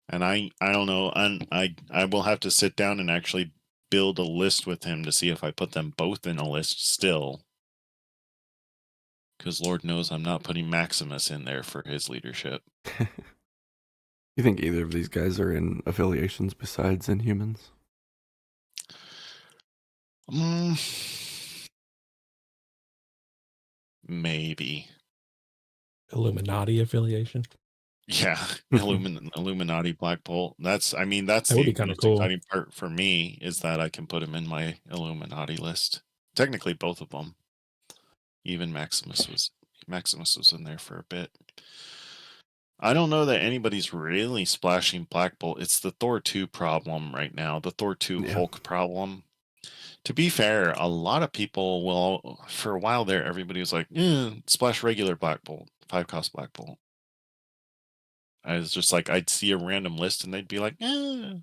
and I don't know, and I will have to sit down and actually build a list with him to see if I put them both in a list still. Because Lord knows I'm not putting Maximus in there for his leadership. You think either of these guys are in affiliations besides Inhumans? Maybe. Illuminati affiliation. Yeah, Illuminati Blackbolt. That's That would the be kind of most cool. exciting part for me is that I can put him in my Illuminati list. Technically, both of them. Even Maximus was in there for a bit. I don't know that anybody's really splashing Blackbolt. It's the Thor 2 problem right now, the Thor 2 Yeah. Hulk problem. To be fair, a lot of people will, for a while there, everybody was like, splash regular Blackbolt, 5-cost Blackbolt. I was just like, I'd see a random list and they'd be like,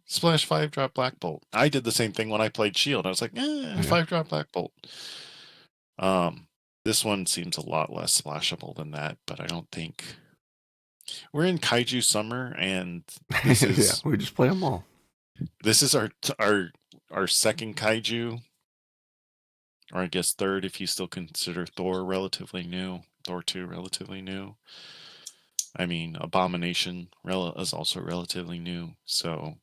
splash 5-drop Blackbolt. I did the same thing when I played Shield. I was like, 5-drop Blackbolt. This one seems a lot less splashable than that, but I don't think we're in Kaiju Summer, and this is Yeah, we just play them all. this is our second Kaiju, or I guess third if you still consider Thor relatively new, Thor 2 relatively new. I mean, Abomination is also relatively new, so,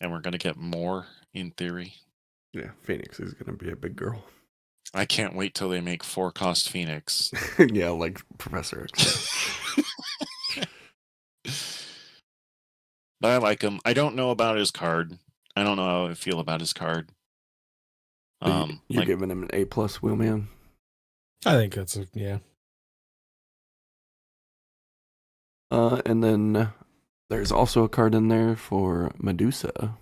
and we're gonna get more in theory. Yeah, Phoenix is gonna be a big girl. I can't wait till they make 4-cost Phoenix. Yeah, like Professor X. But I like him. I don't know about his card. I don't know how I feel about his card. You're Like, giving him an A plus, Wheelman. I think that's yeah. And then there's also a card in there for Medusa.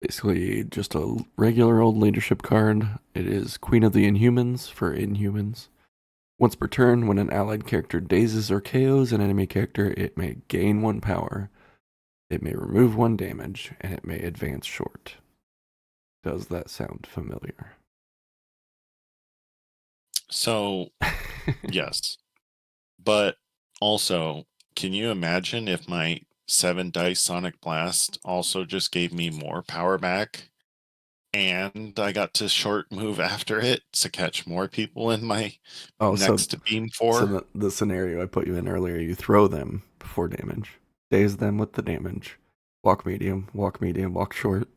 Basically, just a regular old leadership card. It is Queen of the Inhumans for Inhumans. Once per turn, when an allied character dazes or KOs an enemy character, it may gain 1 power, it may remove 1 damage, and it may advance short. Does that sound familiar? So, yes. But also, can you imagine if my 7 dice Sonic Blast also just gave me more power back? And I got to short move after it to catch more people in my Oh, next to beam 4. So the scenario I put you in earlier, you throw them before damage, daze them with the damage, walk medium, walk short.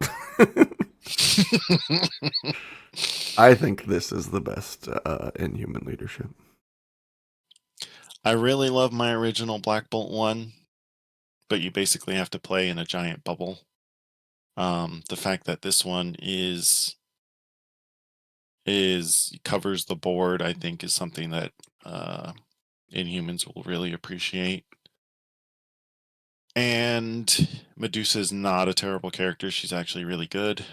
I think this is the best Inhuman leadership. I really love my original Blackbolt one, but you basically have to play in a giant bubble. The fact that this one is covers the board, I think, is something that Inhumans will really appreciate. And Medusa is not a terrible character. She's actually really good.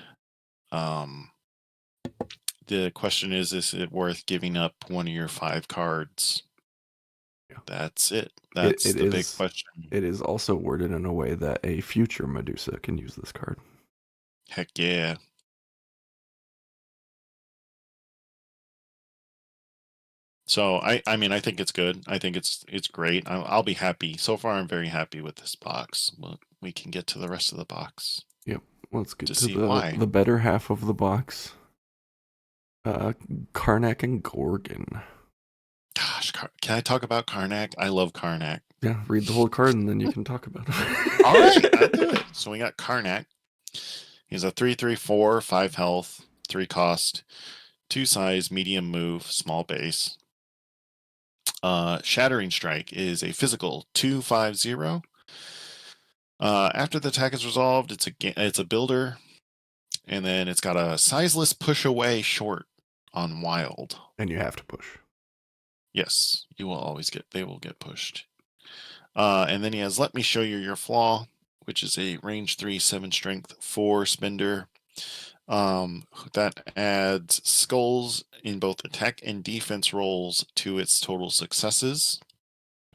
The question is it worth giving up one of your 5 cards? Yeah. That's it. That's It the big is. question. It is also worded in a way that a future Medusa can use this card. Heck yeah. So I mean, I think it's good. I think it's great. I'll be happy. So far, I'm very happy with this box. But we can get to the rest of the box. Yep. Let's get To to see why. the better half of the box. Karnak and Gorgon. Gosh, can I talk about Karnak? I love Karnak. Yeah, read the whole card and then you can talk about it. All right, I'll do it. So we got Karnak. He's a 3/3/4, 5 health, 3 cost, 2 size, medium move, small base. Shattering Strike is a physical 2/5/0. After the attack is resolved, it's a builder, and then it's got a sizeless push away short on wild. And you have to push. Yes, you will always they will get pushed. And then he has Let Me Show You Your Flaw, which is a range 3, 7 strength, 4 spender. That adds skulls in both attack and defense rolls to its total successes.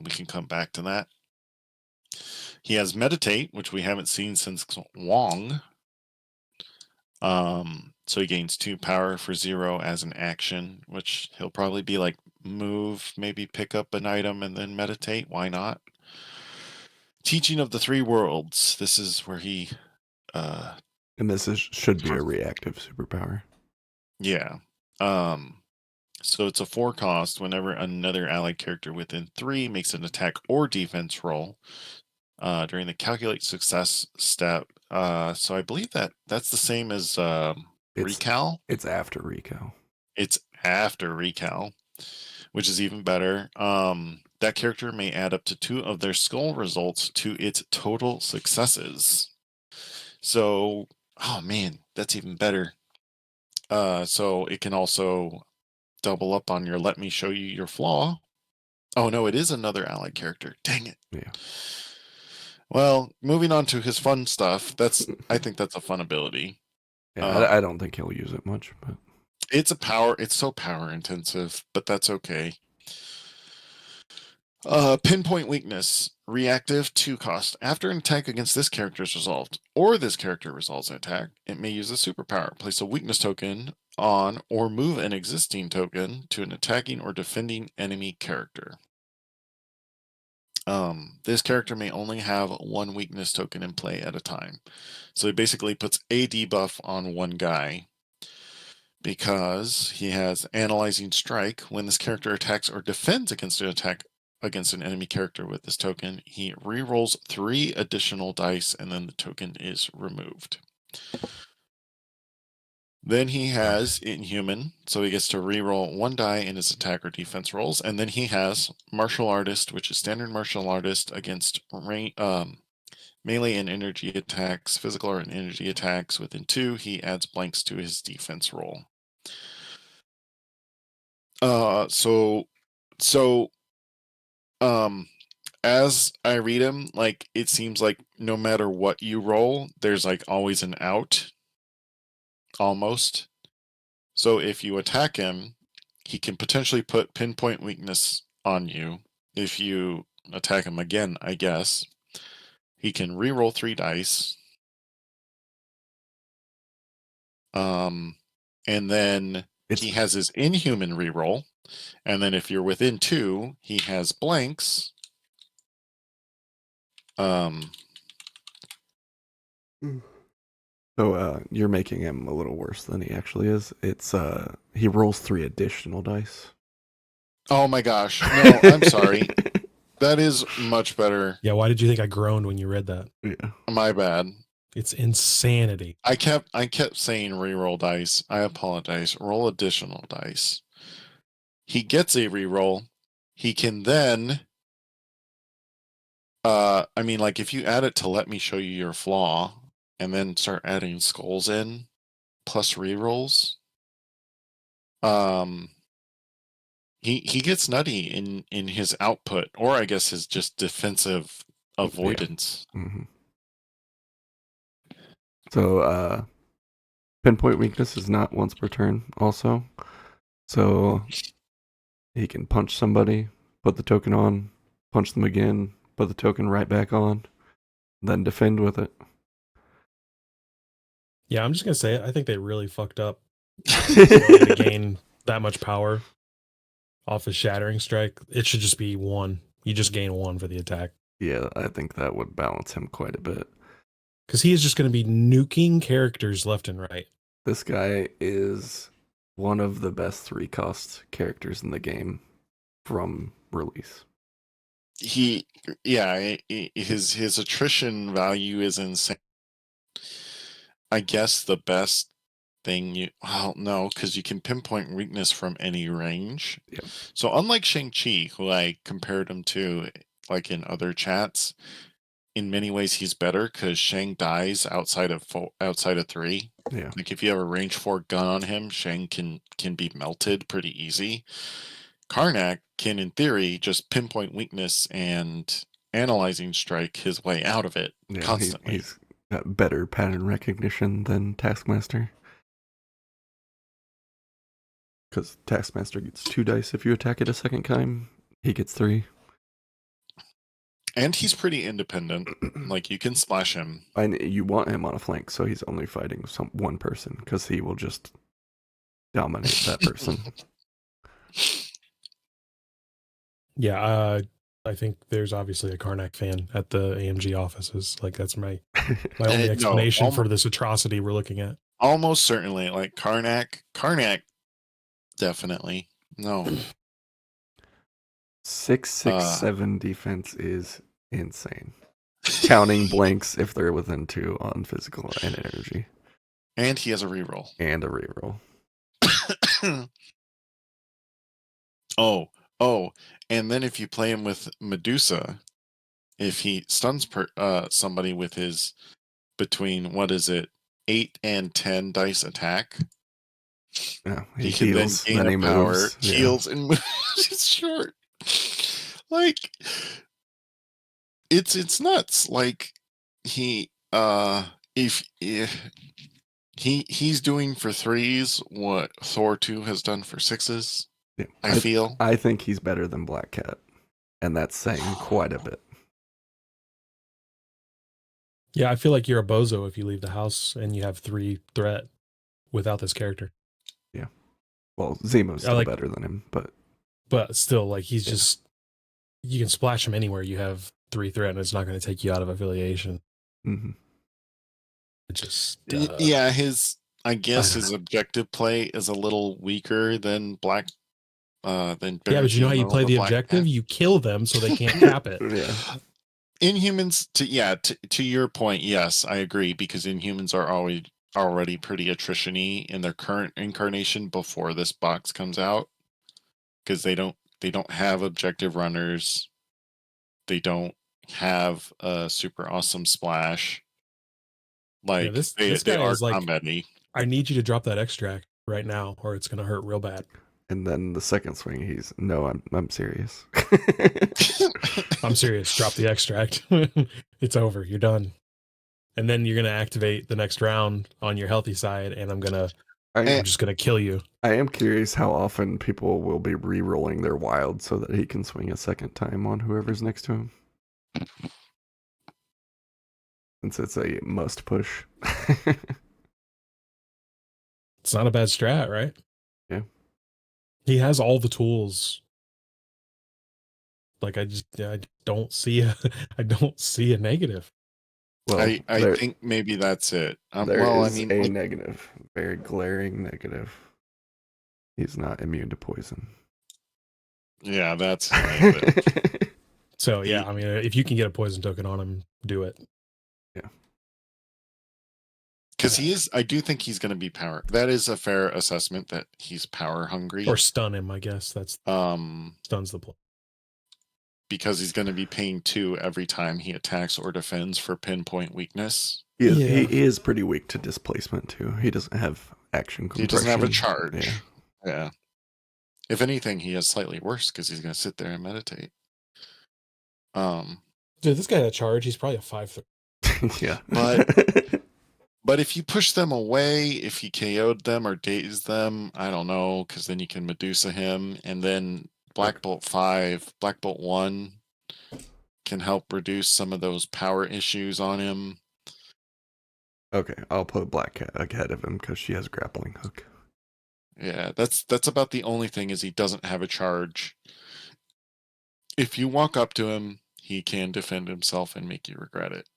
We can come back to that. He has Meditate, which we haven't seen since Wong. So he gains 2 power for 0 as an action, which he'll probably be like move, maybe pick up an item and then meditate. Why not? Teaching of the 3 worlds. This is where he and this should be a reactive superpower. Yeah. So it's a 4 cost whenever another allied character within 3 makes an attack or defense roll during the calculate success step. So I believe that's the same as recal. It's after recal. It's after recal, which is even better. That character may add up to 2 of their skull results to its total successes. So, oh man, that's even better. So it can also double up on your Let Me Show You Your Flaw. Oh no, it is another allied character. Dang it. Yeah. Well, moving on to his fun stuff. I think that's a fun ability. Yeah, I don't think he'll use it much, but it's so power intensive, but that's okay. Pinpoint weakness. Reactive 2 cost. After an attack against this character is resolved, or this character resolves an attack, it may use a superpower. Place a weakness token on or move an existing token to an attacking or defending enemy character. This character may only have 1 weakness token in play at a time. So he basically puts a debuff on one guy because he has Analyzing Strike. When this character attacks or defends against an attack against an enemy character with this token, he rerolls 3 additional dice and then the token is removed. Then he has Inhuman, so he gets to reroll 1 die in his attack or defense rolls, and then he has Martial Artist, which is standard Martial Artist against melee and energy attacks, physical or energy attacks within 2. He adds blanks to his defense roll. As I read him, like it seems like no matter what you roll, there's like always an out. Almost. So if you attack him, he can potentially put pinpoint weakness on you if you attack him again, I guess. He can reroll 3 dice. And then he has his inhuman reroll. And then if you're within 2, he has blanks. So you're making him a little worse than he actually is. It's he rolls 3 additional dice. Oh my gosh. No, I'm sorry. That is much better. Yeah, why did you think I groaned when you read that? Yeah. My bad. It's insanity. I kept saying reroll dice. I apologize. Roll additional dice. He gets a reroll. He can then I mean, like, if you add it to let me show you your flaw and then start adding skulls in plus rerolls, he gets nutty in his output, or I guess his just defensive avoidance. Yeah. Mm-hmm. So pinpoint weakness is not once per turn also. So he can punch somebody, put the token on, punch them again, put the token right back on, then defend with it. Yeah, I'm just gonna say it. I think they really fucked up to gain that much power off a shattering strike. It should just be 1. You just gain 1 for the attack. Yeah, I think that would balance him quite a bit. Because he is just going to be nuking characters left and right. This guy is one of the best 3-cost characters in the game from release. His attrition value is insane. I guess the best thing no, because you can pinpoint weakness from any range. Yep. So unlike Shang-Chi, who I compared him to like in other chats, in many ways he's better because Shang dies outside of 3. Yeah. Like if you have a range 4 gun on him, Shang can be melted pretty easy. Karnak can, in theory, just pinpoint weakness and analyzing strike his way out of it constantly. He's got better pattern recognition than Taskmaster. Because Taskmaster gets 2 dice if you attack it a second time. He gets 3. And he's pretty independent. Like, you can splash him. And you want him on a flank, so he's only fighting one person, because he will just dominate that person. Yeah, I think there's obviously a Karnak fan at the AMG offices. Like, that's my only explanation for this atrocity we're looking at. Almost certainly. Like, Karnak, definitely. No. 667 defense is insane. Counting blanks if they're within 2 on physical and energy. And he has a reroll. Oh, and then if you play him with Medusa, if he stuns somebody with his between 8 and 10 dice attack, he can heals, then gain a power, heals, and moves. It's short. Like, it's nuts. Like, he's doing for 3s what Thor 2 has done for 6s. Yeah, I think he's better than Black Cat, and that's saying quite a bit. Yeah, I feel like you're a bozo if you leave the house and you have 3 threat without this character. Yeah. Well, Zemo's still better than him, but still, like, he's just, you can splash him anywhere. You have 3 threat, and it's not going to take you out of affiliation. Mm-hmm. It just his objective play is a little weaker than Black. But you know how you play the objective? You kill them so they can't cap it. Yeah. Inhumans, to your point, yes, I agree, because Inhumans are already pretty attrition-y in their current incarnation before this box comes out, because they don't have objective runners, they don't have a super awesome splash. Like, this guy are combat-y. I need you to drop that extract right now, or it's going to hurt real bad. And then the second swing, I'm serious. I'm serious. Drop the extract. It's over. You're done. And then you're going to activate the next round on your healthy side, and I'm going to I'm just gonna kill you. I am curious how often people will be re-rolling their wild so that he can swing a second time on whoever's next to him. Since it's a must push. It's not a bad strat, right? Yeah. He has all the tools. Like I don't see I don't see a negative. Well, I think maybe that's it. there Well, I is mean, a like, negative, very glaring negative. He's not immune to poison. yeah, that's negative. So yeah, I mean, if you can get a poison token on him, do it. Yeah. Because he is, I do think he's going to be power. That is a fair assessment that he's power hungry. Or stun him, I guess. That's stun's the play. Because he's going to be paying 2 every time he attacks or defends for pinpoint weakness. He is pretty weak to displacement too. He doesn't have action compression. He doesn't have a charge. Yeah. Yeah. If anything, he has slightly worse because he's going to sit there and meditate. Dude, this guy had a charge. He's probably a 5/3. Yeah. But if you push them away, if he KO'd them or dazed them, I don't know, because then you can Medusa him, and then Blackbolt 5, Blackbolt 1 can help reduce some of those power issues on him. Okay, I'll put Black Cat ahead of him because she has grappling hook. Yeah, that's about the only thing is he doesn't have a charge. If you walk up to him, he can defend himself and make you regret it.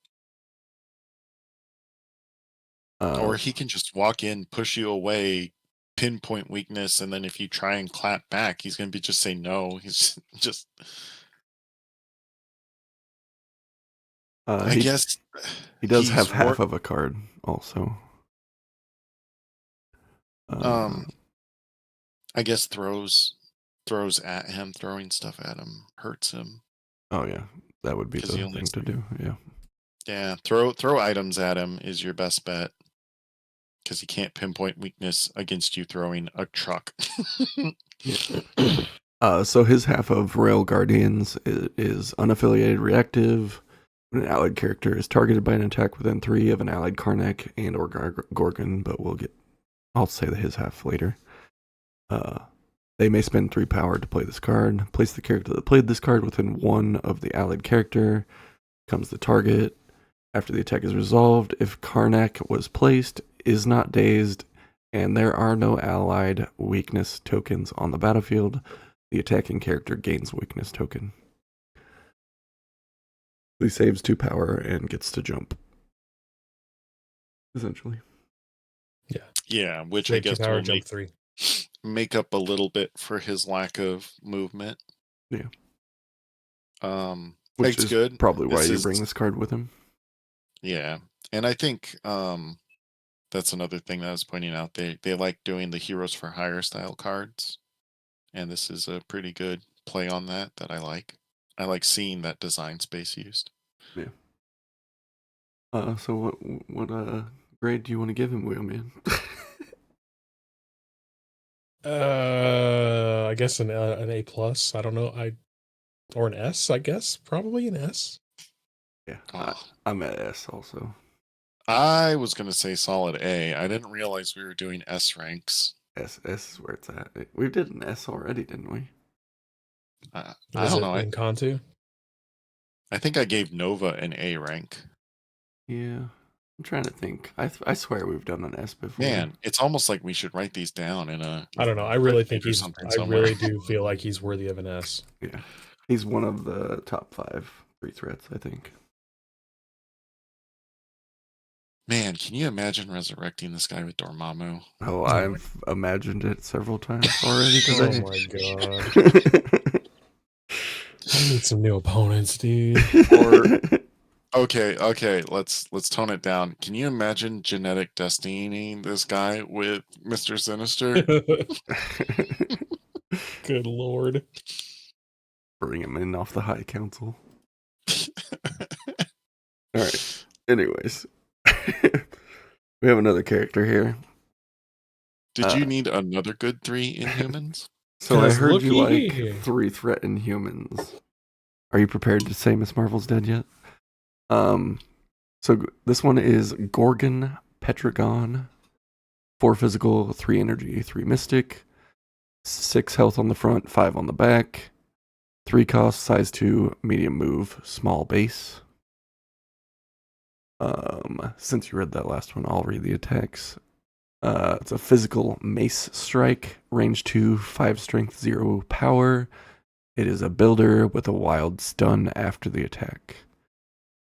Or he can just walk in, push you away, pinpoint weakness, and then if you try and clap back, he's going to be just say no. He's just... I guess... He does have half of a card, also. I guess throws at him, throwing stuff at him hurts him. Oh yeah, that would be the thing to do. Yeah. Yeah, throw items at him is your best bet. Because he can't pinpoint weakness against you throwing a truck. So his half of Royal Guardians is unaffiliated reactive. When an allied character is targeted by an attack within 3 of an allied Karnak and or Gorgon, but I'll say that his half later. They may spend 3 power to play this card. Place the character that played this card within 1 of the allied character. Becomes the target. After the attack is resolved, if Karnak was placed, is not dazed, and there are no allied weakness tokens on the battlefield, the attacking character gains weakness token. He saves 2 power and gets to jump. Essentially. Yeah. Yeah, which Save I guess 2 power, will jump 3. Make up a little bit for his lack of movement. Yeah. Which is good. Probably why you bring this card with him. Yeah. And I think that's another thing that I was pointing out. They like doing the Heroes for Hire style cards. And this is a pretty good play on that I like. I like seeing that design space used. Yeah. So what grade do you want to give him, Wheelman? I guess an A+. I don't know. Or an S, I guess. Probably an S. Yeah. I'm at S also. I was going to say solid A. I didn't realize we were doing S ranks. S is where it's at. We did an S already, didn't we? I don't know. In Con2? I think I gave Nova an A rank. Yeah. I'm trying to think. I swear we've done an S before. Man, it's almost like we should write these down in a... I don't know. I really think I really do feel like he's worthy of an S. Yeah. He's one of the top 5 free threats, I think. Man, can you imagine resurrecting this guy with Dormammu? Oh, I've imagined it several times already today. Oh my god. I need some new opponents, dude. Okay, let's tone it down. Can you imagine genetic destinying this guy with Mr. Sinister? Good lord. Bring him in off the High Council. Alright. Anyways. We have another character here. Did you need another good 3 Inhumans? So I heard you like 3 threat Inhumans. Are you prepared to say Miss Marvel's dead yet? So this one is Gorgon Petragon. 4 physical, 3 energy, 3 mystic, 6 health on the front, 5 on the back, 3 cost, size 2, medium move, small base. Since you read that last one, I'll read the attacks. It's a physical mace strike, range 2, 5 strength, 0 power. It is a builder with a wild stun after the attack.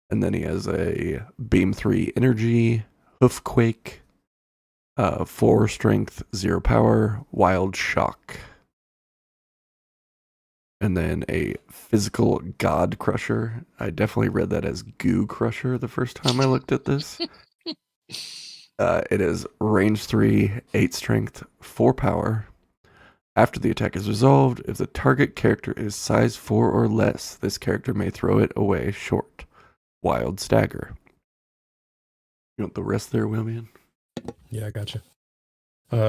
And then he has a beam 3 energy, hoofquake, 4 strength, 0 power, wild shock. And then a physical god crusher. I definitely read that as goo crusher the first time I looked at this. It is range 3, 8 strength, 4 power. After the attack is resolved, if the target character is size 4 or less, this character may throw it away short. Wild stagger. You want the rest there, William? Yeah, I gotcha.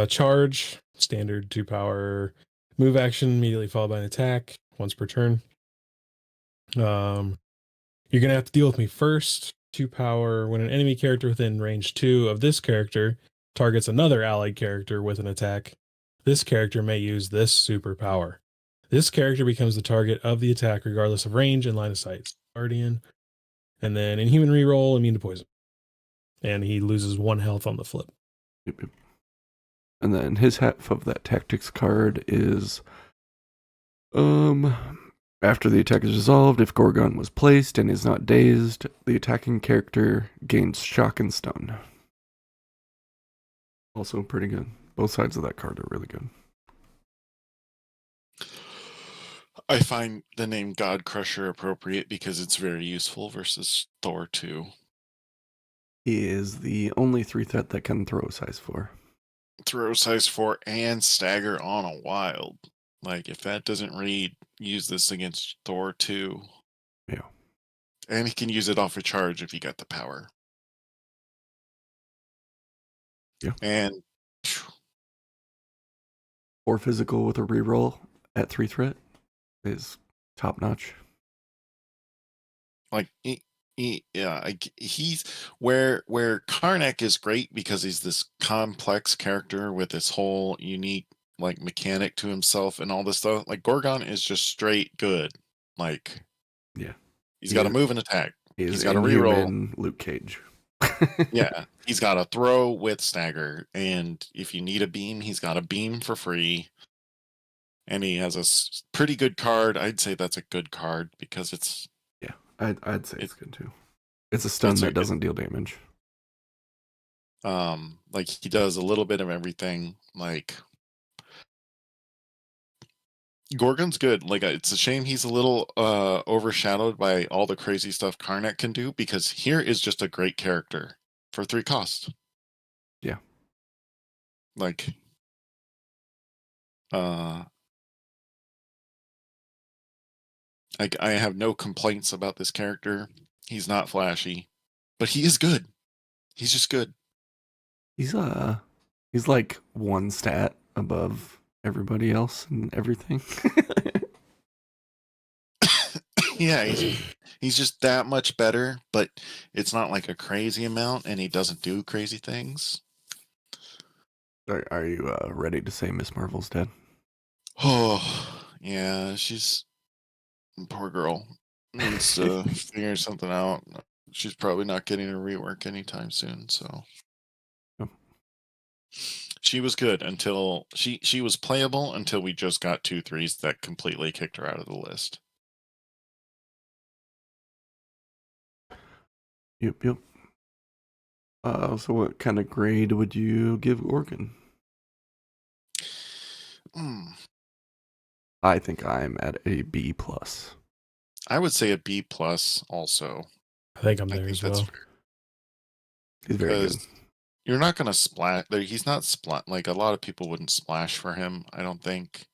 Charge, standard 2 power, move action immediately followed by an attack, once per turn. You're gonna have to deal with me first. 2 power. When an enemy character within range 2 of this character targets another allied character with an attack, this character may use this superpower. This character becomes the target of the attack regardless of range and line of sight. Guardian. And then Inhuman reroll, immune to poison. And he loses 1 health on the flip. Yep. And then his half of that tactics card is after the attack is resolved, if Gorgon was placed and is not dazed, the attacking character gains shock and stun. Also pretty good. Both sides of that card are really good. I find the name God Crusher appropriate because it's very useful versus Thor 2. He is the only 3-threat that can throw size 4. Throw size 4 and stagger on a wild. Like, if that doesn't read, use this against Thor 2. Yeah. And he can use it off a charge if you got the power. Yeah. And 4 physical with a reroll at 3-threat is top notch. like he's where Karnak is great because he's this complex character with this whole unique like mechanic to himself and all this stuff. Like Gorgon is just straight good. Like Yeah. he's got to move and attack. He's got to reroll. Inhuman Luke Cage. Yeah, he's got to throw with stagger, and if you need a beam, he's got a beam for free. And he has a pretty good card. I'd say that's a good card because it's I'd say it's good too. It's a stun that doesn't deal damage. Like he does a little bit of everything. Like Gorgon's good. Like it's a shame he's a little overshadowed by all the crazy stuff Karnak can do because here is just a great character for 3 costs. Yeah. Like I have no complaints about this character. He's not flashy, but he is good. He's just good. He's like 1 stat above everybody else and everything. Yeah, he's just that much better, but it's not like a crazy amount, and he doesn't do crazy things. Are you ready to say Miss Marvel's dead? Oh, yeah, she's poor girl. Needs to figure something out. She's probably not getting a rework anytime soon, so. Yep. She was good until she was playable until we just got 2 3s that completely kicked her out of the list. Yep. So what kind of grade would you give Gorgon? I think I'm at a B+. I would say a B+ also. I think I'm there as well. He's very good. You're not going to splash. He's not splat. Like a lot of people wouldn't splash for him. I don't think.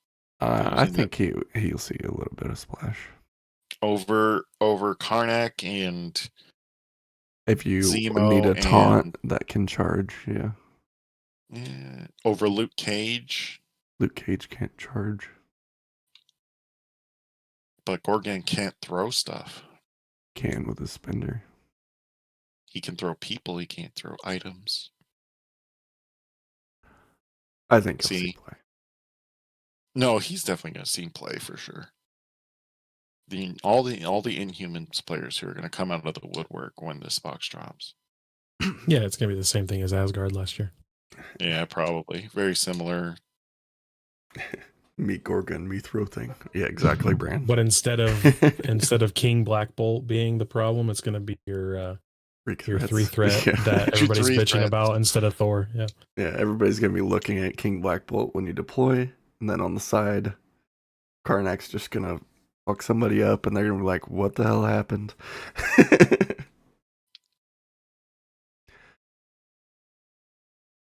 I think he'll see a little bit of splash over Karnak and if you Zemo need a taunt that can charge. Yeah. Over Luke Cage. Luke Cage can't charge, but Gorgon can't throw stuff. Can with his spender. He can throw people. He can't throw items. I think he'll see See? play. No, he's definitely going to see play for sure. All the Inhumans players who are going to come out of the woodwork when this box drops. Yeah, it's gonna be the same thing as Asgard last year. Yeah, probably. Very similar. Me Gorgon, me throw thing. Yeah, exactly, Brand. But instead of King Blackbolt being the problem, it's gonna be your three threat Yeah. that everybody's Three bitching threats. about instead of Thor. Yeah. Yeah, everybody's gonna be looking at King Blackbolt when you deploy, and then on the side, Karnak's just gonna fuck somebody up, and they're gonna be like, "What the hell happened?"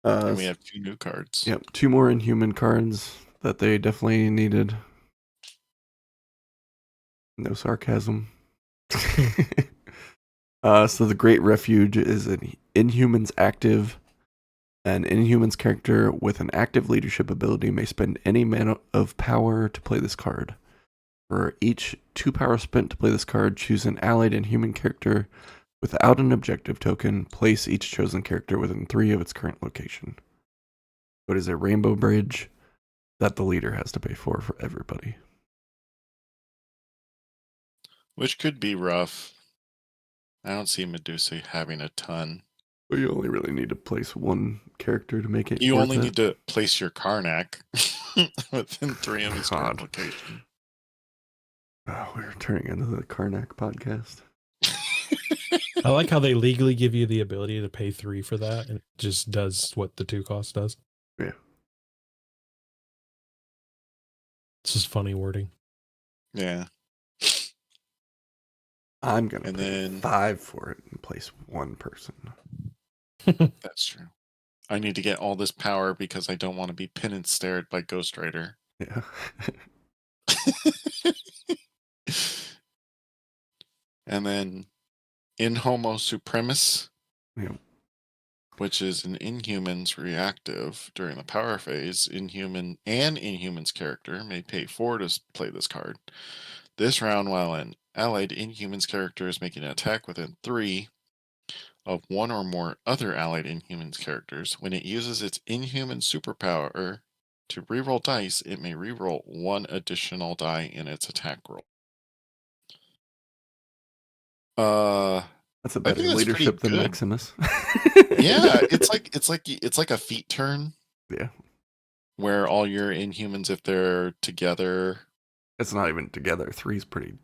And we have 2 new cards. Yep, 2 more Inhuman cards that they definitely needed. No sarcasm. So the Great Refuge is an Inhumans active. An Inhumans character with an active leadership ability may spend any mana of power to play this card. For each 2 power spent to play this card, choose an allied Inhuman character without an objective token. Place each chosen character within 3 of its current location. It is a rainbow bridge that the leader has to pay for everybody. Which could be rough. I don't see Medusa having a ton. But you only really need to place 1 character to make it. You worth only it. need to place your Karnak within 3 of his current God. location. Oh, we're turning into the Karnak podcast. I like how they legally give you the ability to pay 3 for that, and it just does what the 2 cost does. Yeah. It's just funny wording. Yeah. I'm gonna And pay then- 5 for it and place 1 person. That's true. I need to get all this power because I don't want to be pin and stared by Ghost Rider. Yeah. And then In Homo Supremus, Yep. which is an Inhumans reactive during the power phase. Inhuman and Inhumans character may pay 4 to play this card. This round, while an allied Inhumans character is making an attack within 3 of 1 or more other allied Inhumans characters, when it uses its Inhuman superpower to reroll dice, it may reroll 1 additional die in its attack roll. That's a I better think that's pretty leadership than good. Maximus. Yeah, it's like a feat turn Yeah. where all your Inhumans, if they're together, It's not even together. 3's pretty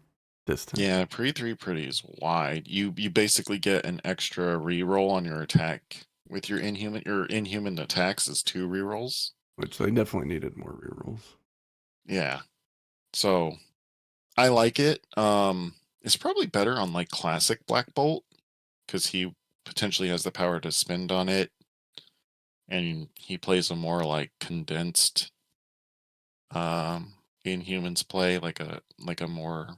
distant. yeah, pre-3 pretty is wide. You basically get an extra reroll on your attack with your Inhuman. Your Inhuman attacks is 2 rerolls. Which they definitely needed more rerolls. Yeah, so I like it. It's probably better on like classic Blackbolt because he potentially has the power to spend on it, and he plays a more like condensed Inhumans play, like a more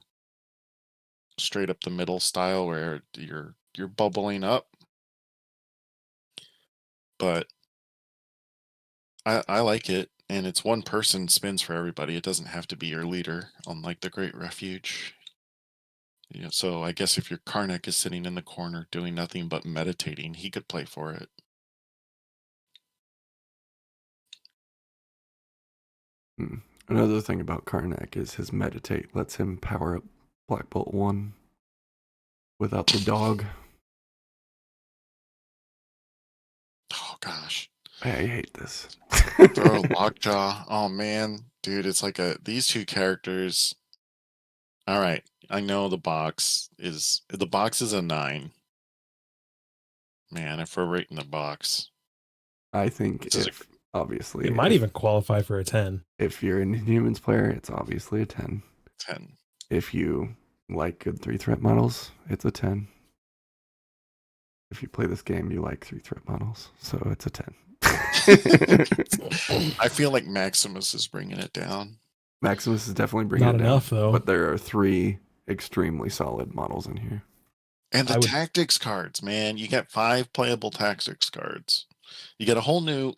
straight up the middle style where you're bubbling up. But I like it, and it's 1 person spins for everybody. It doesn't have to be your leader, unlike the Great Refuge. You know, so I guess if your Karnak is sitting in the corner doing nothing but meditating, he could play for it. Another thing about Karnak is his meditate lets him power up Blackbolt 1 without the dog. Oh gosh. I hate this. Throw Lockjaw. Oh man, dude, it's like these 2 characters. All right, I know the box is a 9. Man, if we're rating the box, I think This is if obviously It might even qualify for a 10. if you're an Inhumans player, it's obviously a 10. 10. If you like good 3-threat models, it's a 10. If you play this game, you like 3-threat models, so it's a 10. I feel like Maximus is bringing it down. Maximus is definitely bringing Not it down, enough though. but there are 3 extremely solid models in here. And the I would- tactics cards, man, you get 5 playable tactics cards. You get a whole new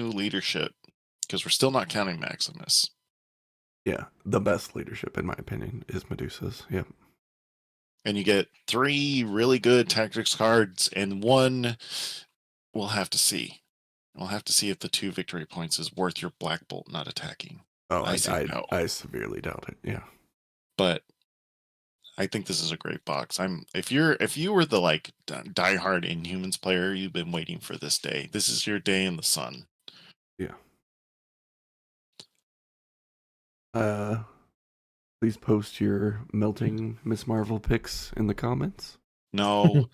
leadership because we're still not counting Maximus. Yeah, the best leadership, in my opinion, is Medusa's. Yep. And you get 3 really good tactics cards, and 1 we'll have to see. We'll have to see if the 2 victory points is worth your Blackbolt not attacking. Oh, I say no. I severely doubt it. Yeah. But I think this is a great box. If you were the like diehard Inhumans player, you've been waiting for this day. This is your day in the sun. Yeah. Please post your melting Miss Marvel pics in the comments. No,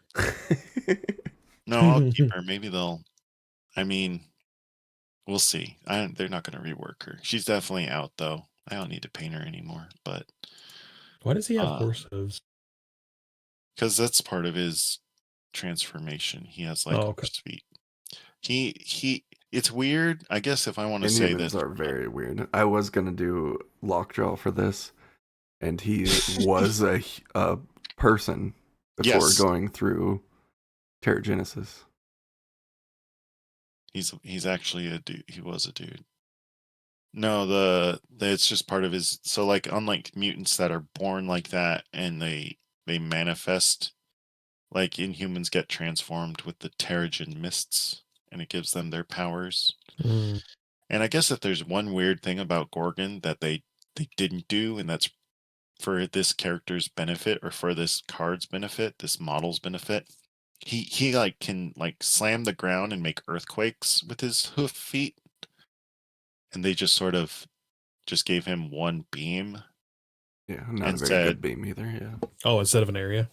no, I'll keep her. Maybe they'll. I mean, we'll see. They're not going to rework her. She's definitely out though. I don't need to paint her anymore. But Why does he have horse hooves? because that's part of his transformation. He has like horse feet. He. It's weird. I guess if I want to say this, are very weird. I was gonna do Lockjaw for this, and he was a person before going through Terrigenesis. He's actually a dude. He was a dude. No, it's just part of his. So like, unlike mutants that are born like that and they manifest, like Inhumans get transformed with the Terrigen mists, and it gives them their powers. Mm. And I guess if there's one weird thing about Gorgon that they didn't do, and that's for this character's benefit or for this card's benefit, this model's benefit, he like can like slam the ground and make earthquakes with his hoof feet. And they just sort of just gave him one beam. Yeah, not a very good beam either, yeah. Oh, instead of an area?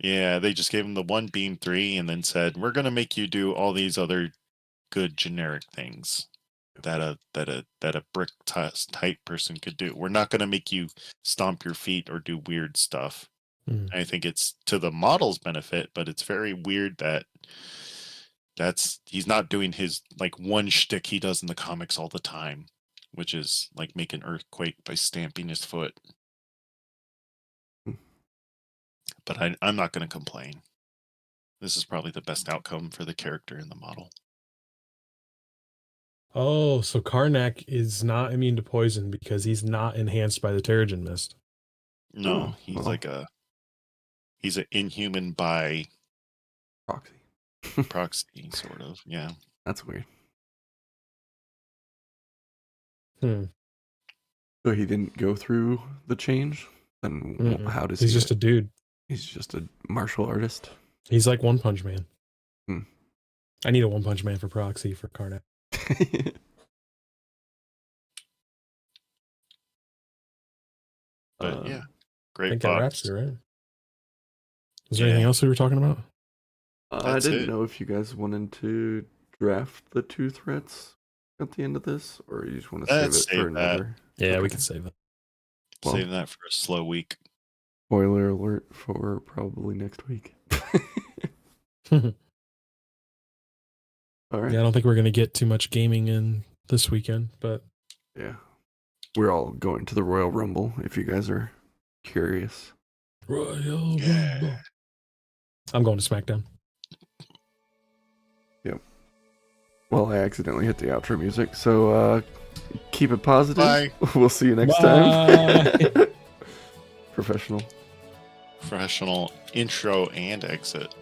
Yeah, they just gave him the one beam 3 and then said, we're going to make you do all these other good generic things that a brick type person could do. We're not going to make you stomp your feet or do weird stuff. Mm. I think it's to the model's benefit, but it's very weird that he's not doing his like one shtick he does in the comics all the time, which is like make an earthquake by stamping his foot. But I'm not going to complain. This is probably the best outcome for the character in the model. Oh, so Karnak is not immune to poison because he's not enhanced by the Terrigen mist. No, he's an Inhuman by proxy, sort of. Yeah, that's weird. So he didn't go through the change. Then how does he's just a dude? He's just a martial artist. He's like One Punch Man. I need a One Punch Man for proxy for Karnak. But yeah, great. I think box. that wraps it, right? Is there anything else we were talking about? I didn't know if you guys wanted to draft the 2 threats at the end of this, or you just want to save it for another. Yeah, we can save it. Save that for a slow week. Spoiler alert for probably next week. All right. Yeah, I don't think we're going to get too much gaming in this weekend, but yeah, we're all going to the Royal Rumble if you guys are curious. Royal Rumble. I'm going to SmackDown. Yep. Well, I accidentally hit the outro music, so keep it positive. Bye. We'll see you next time. Professional intro and exit.